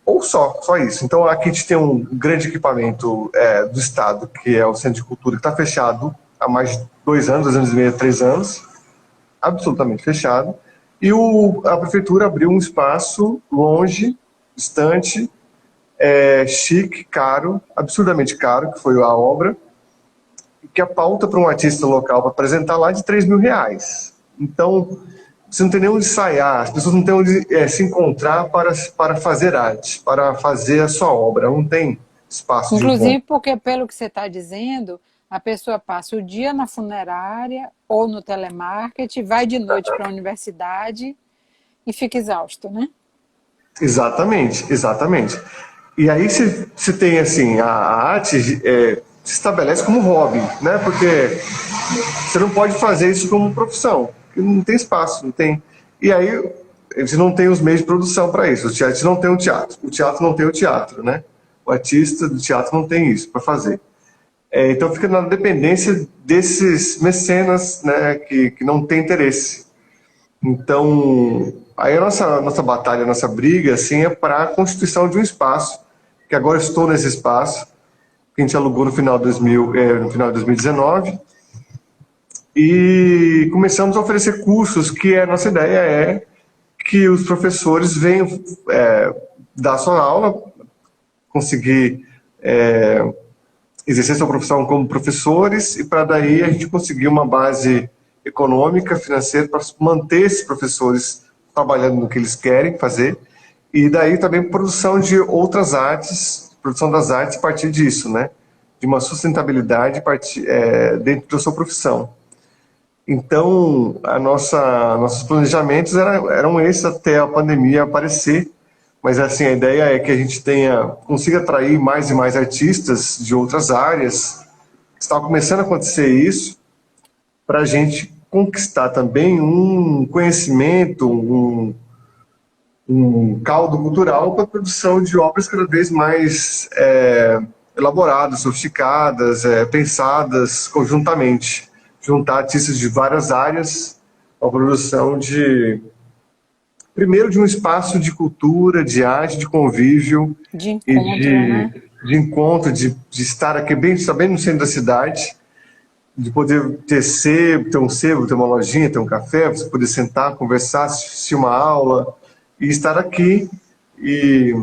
Speaker 1: ou só isso. Então aqui a gente tem um grande equipamento do Estado, que é o Centro de Cultura, que está fechado há mais de 2 anos e meio, 3 anos, absolutamente fechado. E a prefeitura abriu um espaço longe, distante, chique, caro, absurdamente caro, que foi a obra, que a pauta para um artista local para apresentar lá é de R$3.000. Então, você não tem nem onde ensaiar, as pessoas não têm onde se encontrar para fazer arte, para fazer a sua obra, não tem espaço de
Speaker 3: Inclusive
Speaker 1: encontro.
Speaker 3: porque, pelo que você está dizendo, a pessoa passa o dia na funerária ou no telemarketing, vai de noite para a universidade e fica exausto, né?
Speaker 1: Exatamente, exatamente. E aí se tem assim, a arte se estabelece como hobby, né? Porque você não pode fazer isso como profissão, porque não tem espaço, não tem. E aí a gente não tem os meios de produção para isso. A gente não tem o teatro não tem o teatro, né? O artista do teatro não tem isso para fazer. Então fica na dependência desses mecenas, né, que não tem interesse. Então, aí a nossa batalha, a nossa briga, assim, é para a constituição de um espaço, que agora estou nesse espaço, que a gente alugou no final de 2019, e começamos a oferecer cursos, que a nossa ideia é que os professores venham dar sua aula, conseguir exercer sua profissão como professores, e para daí a gente conseguir uma base econômica, financeira, para manter esses professores trabalhando no que eles querem fazer, e daí também produção de outras artes, produção das artes a partir disso, né? De uma sustentabilidade dentro da sua profissão. Então, nossos planejamentos eram esses até a pandemia aparecer, mas assim, a ideia é que a gente consiga atrair mais e mais artistas de outras áreas. Está começando a acontecer isso, para a gente conquistar também um conhecimento, um caldo cultural para a produção de obras cada vez mais elaboradas, sofisticadas, pensadas conjuntamente. Juntar artistas de várias áreas para a produção primeiro de um espaço de cultura, de arte, de convívio
Speaker 3: De
Speaker 1: e
Speaker 3: encontro, né?
Speaker 1: de encontro, de estar aqui bem no centro da cidade, de poder ter um sebo, ter uma lojinha, ter um café, você poder sentar, conversar, assistir uma aula e estar aqui. E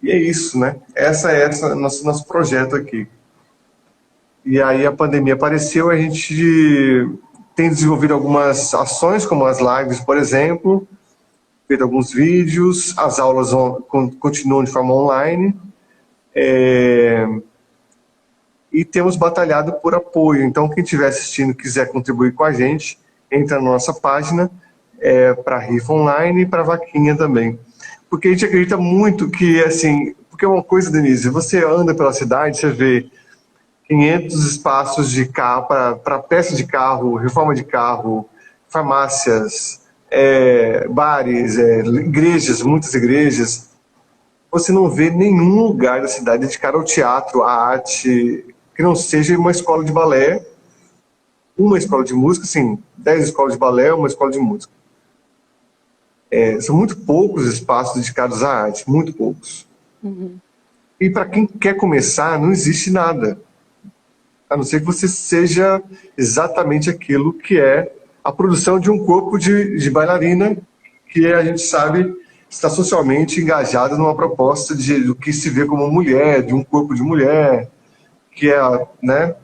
Speaker 1: é isso, né? Essa é nosso projeto aqui. E aí a pandemia apareceu, a gente tem desenvolvido algumas ações, como as lives, por exemplo, feito alguns vídeos, as aulas continuam de forma online, e temos batalhado por apoio. Então, quem estiver assistindo e quiser contribuir com a gente, entra na nossa página para rifa online e para vaquinha também. Porque a gente acredita muito que, assim, porque é uma coisa, Denise, você anda pela cidade, você vê 500 espaços de carro para peça de carro, reforma de carro, farmácias, bares, igrejas, muitas igrejas. Você não vê nenhum lugar da cidade dedicado ao teatro, à arte, que não seja uma escola de balé, uma escola de música, sim, 10 escolas de balé, uma escola de música. São muito poucos espaços dedicados à arte, muito poucos. E para quem quer começar, não existe nada, a não ser que você seja exatamente aquilo que é a produção de um corpo de bailarina, que a gente sabe está socialmente engajada numa proposta do que se vê como mulher, de um corpo de mulher, que é, né,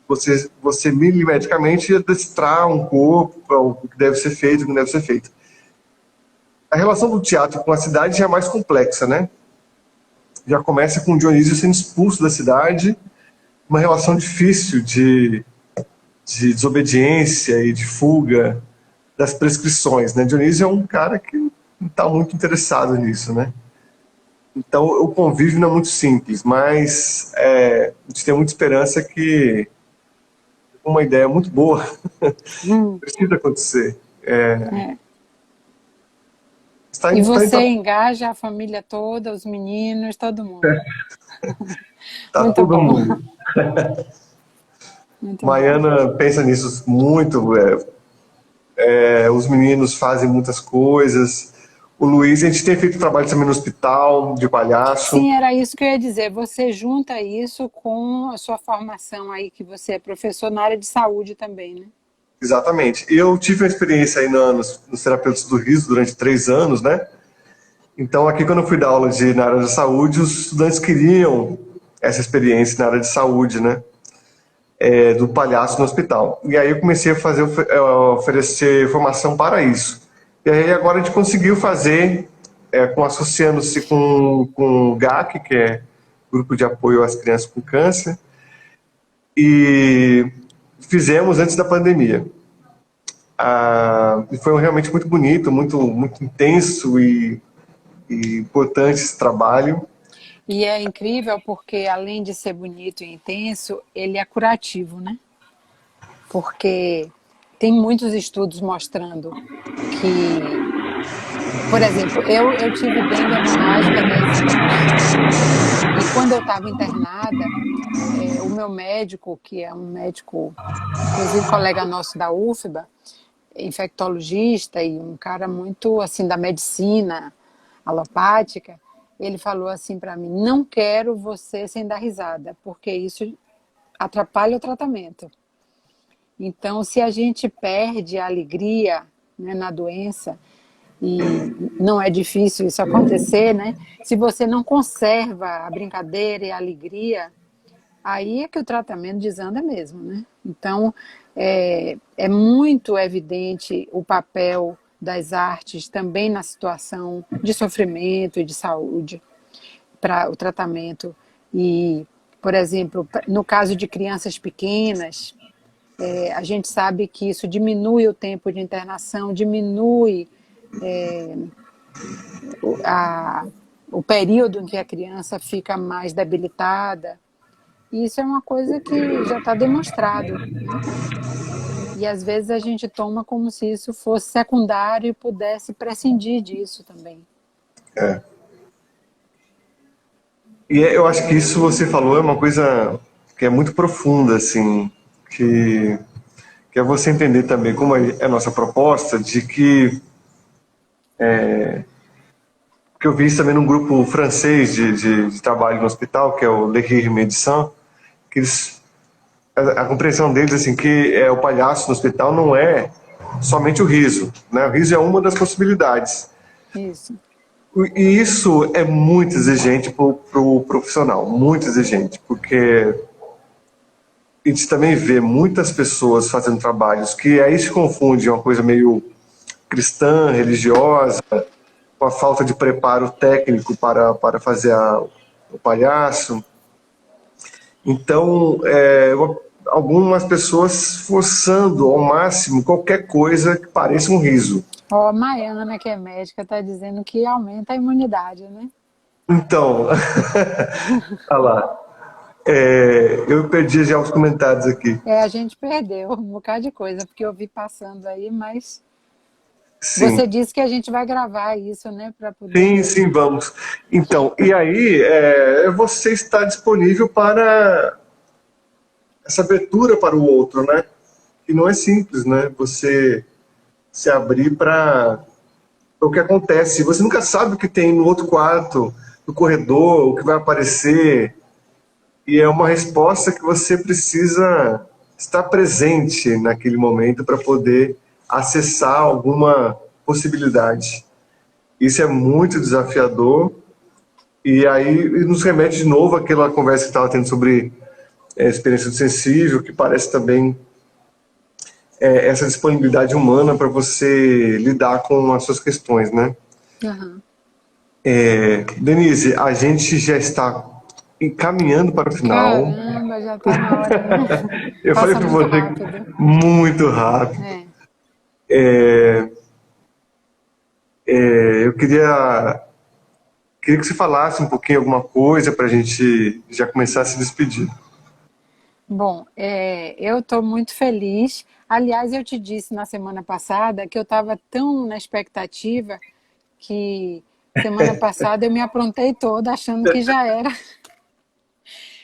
Speaker 1: você milimetricamente adestrar um corpo para o que deve ser feito, o que não deve ser feito. A relação do teatro com a cidade já é mais complexa, né? Já começa com o Dionísio sendo expulso da cidade, uma relação difícil de desobediência e de fuga das prescrições, né? Dionísio é um cara que não está muito interessado nisso, né? Então o convívio não é muito simples, mas a gente tem muita esperança que uma ideia muito boa precisa acontecer.
Speaker 3: E você engaja a família toda, os meninos, todo mundo.
Speaker 1: Tá
Speaker 3: muito
Speaker 1: todo
Speaker 3: bom.
Speaker 1: mundo.
Speaker 3: Muito
Speaker 1: Maiana pensa nisso muito. Os meninos fazem muitas coisas. O Luiz, a gente tem feito trabalho também no hospital, de palhaço.
Speaker 3: Sim, era isso que eu ia dizer. Você junta isso com a sua formação aí, que você é professor na área de saúde também, né?
Speaker 1: Exatamente. Eu tive uma experiência aí nos terapeutas do riso durante 3 anos, né? Então, aqui quando eu fui dar aula na área de saúde, os estudantes queriam essa experiência na área de saúde, né? Do palhaço no hospital. E aí eu comecei a oferecer formação para isso. E aí agora a gente conseguiu fazer, associando-se com o GAC, que é Grupo de Apoio às Crianças com Câncer, e fizemos antes da pandemia. E foi realmente muito bonito, muito, muito intenso e importante esse trabalho.
Speaker 3: E é incrível porque, além de ser bonito e intenso, ele é curativo, né? Porque tem muitos estudos mostrando que, por exemplo, eu tive dengue hemorrágica há 10 anos. E quando eu estava internada, o meu médico, que é um médico, inclusive colega nosso da UFBA, infectologista e um cara muito assim da medicina alopática, ele falou assim para mim: não quero você sem dar risada, porque isso atrapalha o tratamento. Então, se a gente perde a alegria, né, na doença, e não é difícil isso acontecer, né? Se você não conserva a brincadeira e a alegria, aí é que o tratamento desanda mesmo, né? Então, é muito evidente o papel das artes também na situação de sofrimento e de saúde para o tratamento. E, por exemplo, no caso de crianças pequenas, a gente sabe que isso diminui o tempo de internação, diminui o período em que a criança fica mais debilitada. E isso é uma coisa que já está demonstrado, né? E às vezes a gente toma como se isso fosse secundário e pudesse prescindir disso também.
Speaker 1: E eu acho que isso você falou é uma coisa que é muito profunda, assim, que é você entender também como é a nossa proposta de que eu vi isso também num grupo francês de trabalho no hospital, que é o Le Rire Médecin, que a compreensão deles assim que o palhaço no hospital não é somente o riso, né? O riso é uma das possibilidades.
Speaker 3: Isso.
Speaker 1: E isso é muito exigente para o profissional, muito exigente, porque a gente também vê muitas pessoas fazendo trabalhos que aí se confunde uma coisa meio cristã, religiosa, com a falta de preparo técnico para fazer o palhaço. Então, algumas pessoas forçando ao máximo qualquer coisa que pareça um riso.
Speaker 3: Ó, a Maiana, que é médica, está dizendo que aumenta a imunidade, né?
Speaker 1: Então, olha lá. Eu perdi já os comentários aqui.
Speaker 3: É, a gente perdeu um bocado de coisa, porque eu vi passando aí, mas você
Speaker 1: Sim,
Speaker 3: disse que a gente vai gravar isso, né, para
Speaker 1: sim,
Speaker 3: poder.
Speaker 1: sim, vamos. Então, e aí, você está disponível para essa abertura para o outro, né? E não é simples, né? Você se abrir para o que acontece. Você nunca sabe o que tem no outro quarto, no corredor, o que vai aparecer. E é uma resposta que você precisa estar presente naquele momento para poder acessar alguma possibilidade. Isso é muito desafiador e aí nos remete de novo àquela conversa que estava tendo sobre experiência do sensível, que parece também essa disponibilidade humana para você lidar com as suas questões, né?
Speaker 3: Aham.
Speaker 1: Denise, a gente já está encaminhando para o final.
Speaker 3: Caramba, já está na hora, né?
Speaker 1: Eu falei
Speaker 3: Passa
Speaker 1: para
Speaker 3: muito
Speaker 1: você
Speaker 3: rápido.
Speaker 1: muito rápido.
Speaker 3: É.
Speaker 1: Eu queria que você falasse um pouquinho alguma coisa para a gente já começar a se despedir.
Speaker 3: Bom, eu estou muito feliz. Aliás, eu te disse na semana passada que eu estava tão na expectativa que semana passada eu me aprontei toda achando que já era.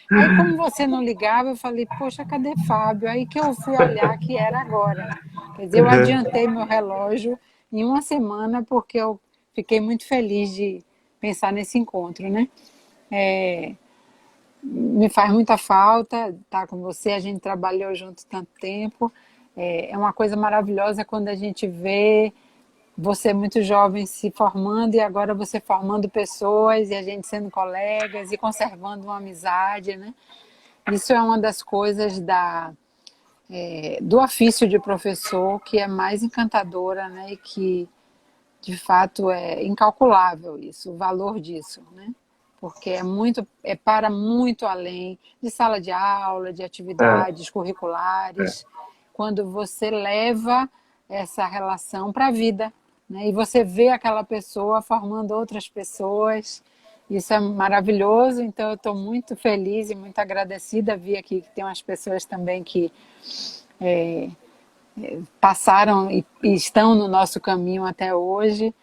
Speaker 3: Aí, como você não ligava, eu falei, poxa, cadê Fábio? Aí que eu fui olhar que era agora. Quer dizer, eu
Speaker 1: Uhum.
Speaker 3: adiantei meu relógio em uma semana porque eu fiquei muito feliz de pensar nesse encontro, né? Me faz muita falta estar com você, a gente trabalhou junto tanto tempo. É uma coisa maravilhosa quando a gente vê você muito jovem se formando e agora você formando pessoas e a gente sendo colegas e conservando uma amizade, né? Isso é uma das coisas do ofício de professor que é mais encantadora, né? E que, de fato, é incalculável isso, o valor disso, né? Porque é para muito além de sala de aula, de
Speaker 1: É,
Speaker 3: atividades curriculares, quando você leva essa relação para a vida, né? E você vê aquela pessoa formando outras pessoas, isso é maravilhoso, então eu estou muito feliz e muito agradecida. Vi aqui que tem umas pessoas também que passaram e estão no nosso caminho até hoje,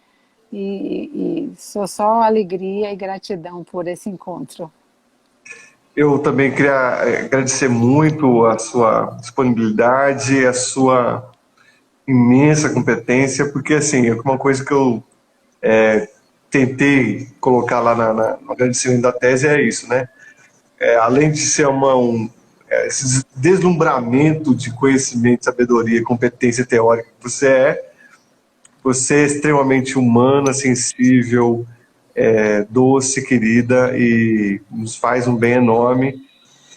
Speaker 3: e sou só alegria e gratidão por esse encontro.
Speaker 1: eu também queria agradecer muito a sua disponibilidade, a sua imensa competência, porque assim, uma coisa que eu tentei colocar lá no agradecimento da tese é isso, né? Além de ser esse deslumbramento de conhecimento, sabedoria, competência teórica que você é extremamente humana, sensível, doce, querida e nos faz um bem enorme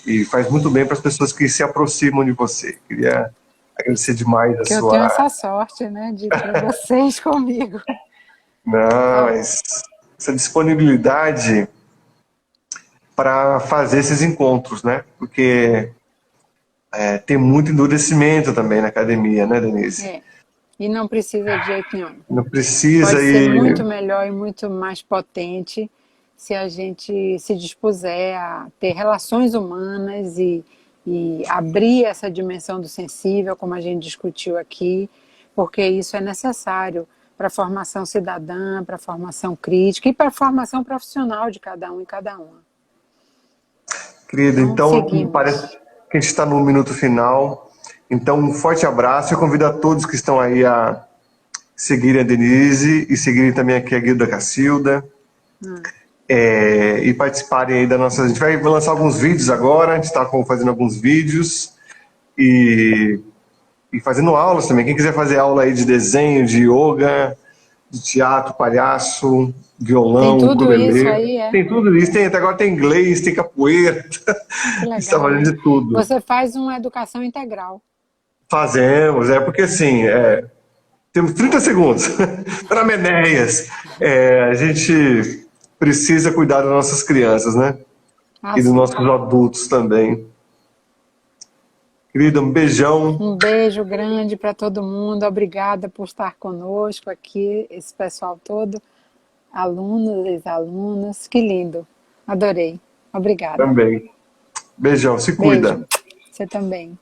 Speaker 1: e faz muito bem para as pessoas que se aproximam de você. Queria agradecer demais a
Speaker 3: Que eu tenho
Speaker 1: sua.
Speaker 3: essa sorte, né, de ter vocês comigo.
Speaker 1: Não,
Speaker 3: Tá bom.
Speaker 1: mas essa disponibilidade para fazer esses encontros, né? Porque tem muito endurecimento também na academia, né, Denise?
Speaker 3: É. E não precisa de jeito nenhum.
Speaker 1: Não
Speaker 3: Pode
Speaker 1: precisa
Speaker 3: ser
Speaker 1: ir.
Speaker 3: muito melhor e muito mais potente se a gente se dispuser a ter relações humanas e abrir essa dimensão do sensível, como a gente discutiu aqui, porque isso é necessário para a formação cidadã, para a formação crítica e para a formação profissional de cada um e cada uma.
Speaker 1: Querida,
Speaker 3: Então,
Speaker 1: então parece
Speaker 3: seguimos.
Speaker 1: que a gente está no minuto final. Então, um forte abraço. Eu convido a todos que estão aí a seguirem a Denise e seguirem também aqui a Guilda Cacilda e participarem aí da nossa. A gente vai lançar alguns vídeos agora, a gente está fazendo alguns vídeos e, e fazendo aulas também. Quem quiser fazer aula aí de desenho, de yoga, de teatro, palhaço,
Speaker 3: Tem
Speaker 1: violão,
Speaker 3: tudo isso
Speaker 1: ukulele,
Speaker 3: aí, é?
Speaker 1: tem tudo isso. Tem, até agora tem inglês, tem capoeira,
Speaker 3: Que
Speaker 1: a gente está
Speaker 3: legal,
Speaker 1: fazendo
Speaker 3: hein?
Speaker 1: de tudo.
Speaker 3: Você faz uma educação integral.
Speaker 1: Fazemos, porque assim, temos 30 segundos para Menéias. A gente precisa cuidar das nossas crianças, né? E dos
Speaker 3: Assim.
Speaker 1: nossos adultos também. Querida, um beijão.
Speaker 3: Um beijo grande para todo mundo. Obrigada por estar conosco aqui, esse pessoal todo, alunos, ex-alunos. Que lindo. Adorei. Obrigada.
Speaker 1: Também. Beijão, se
Speaker 3: Beijo.
Speaker 1: cuida.
Speaker 3: Você também.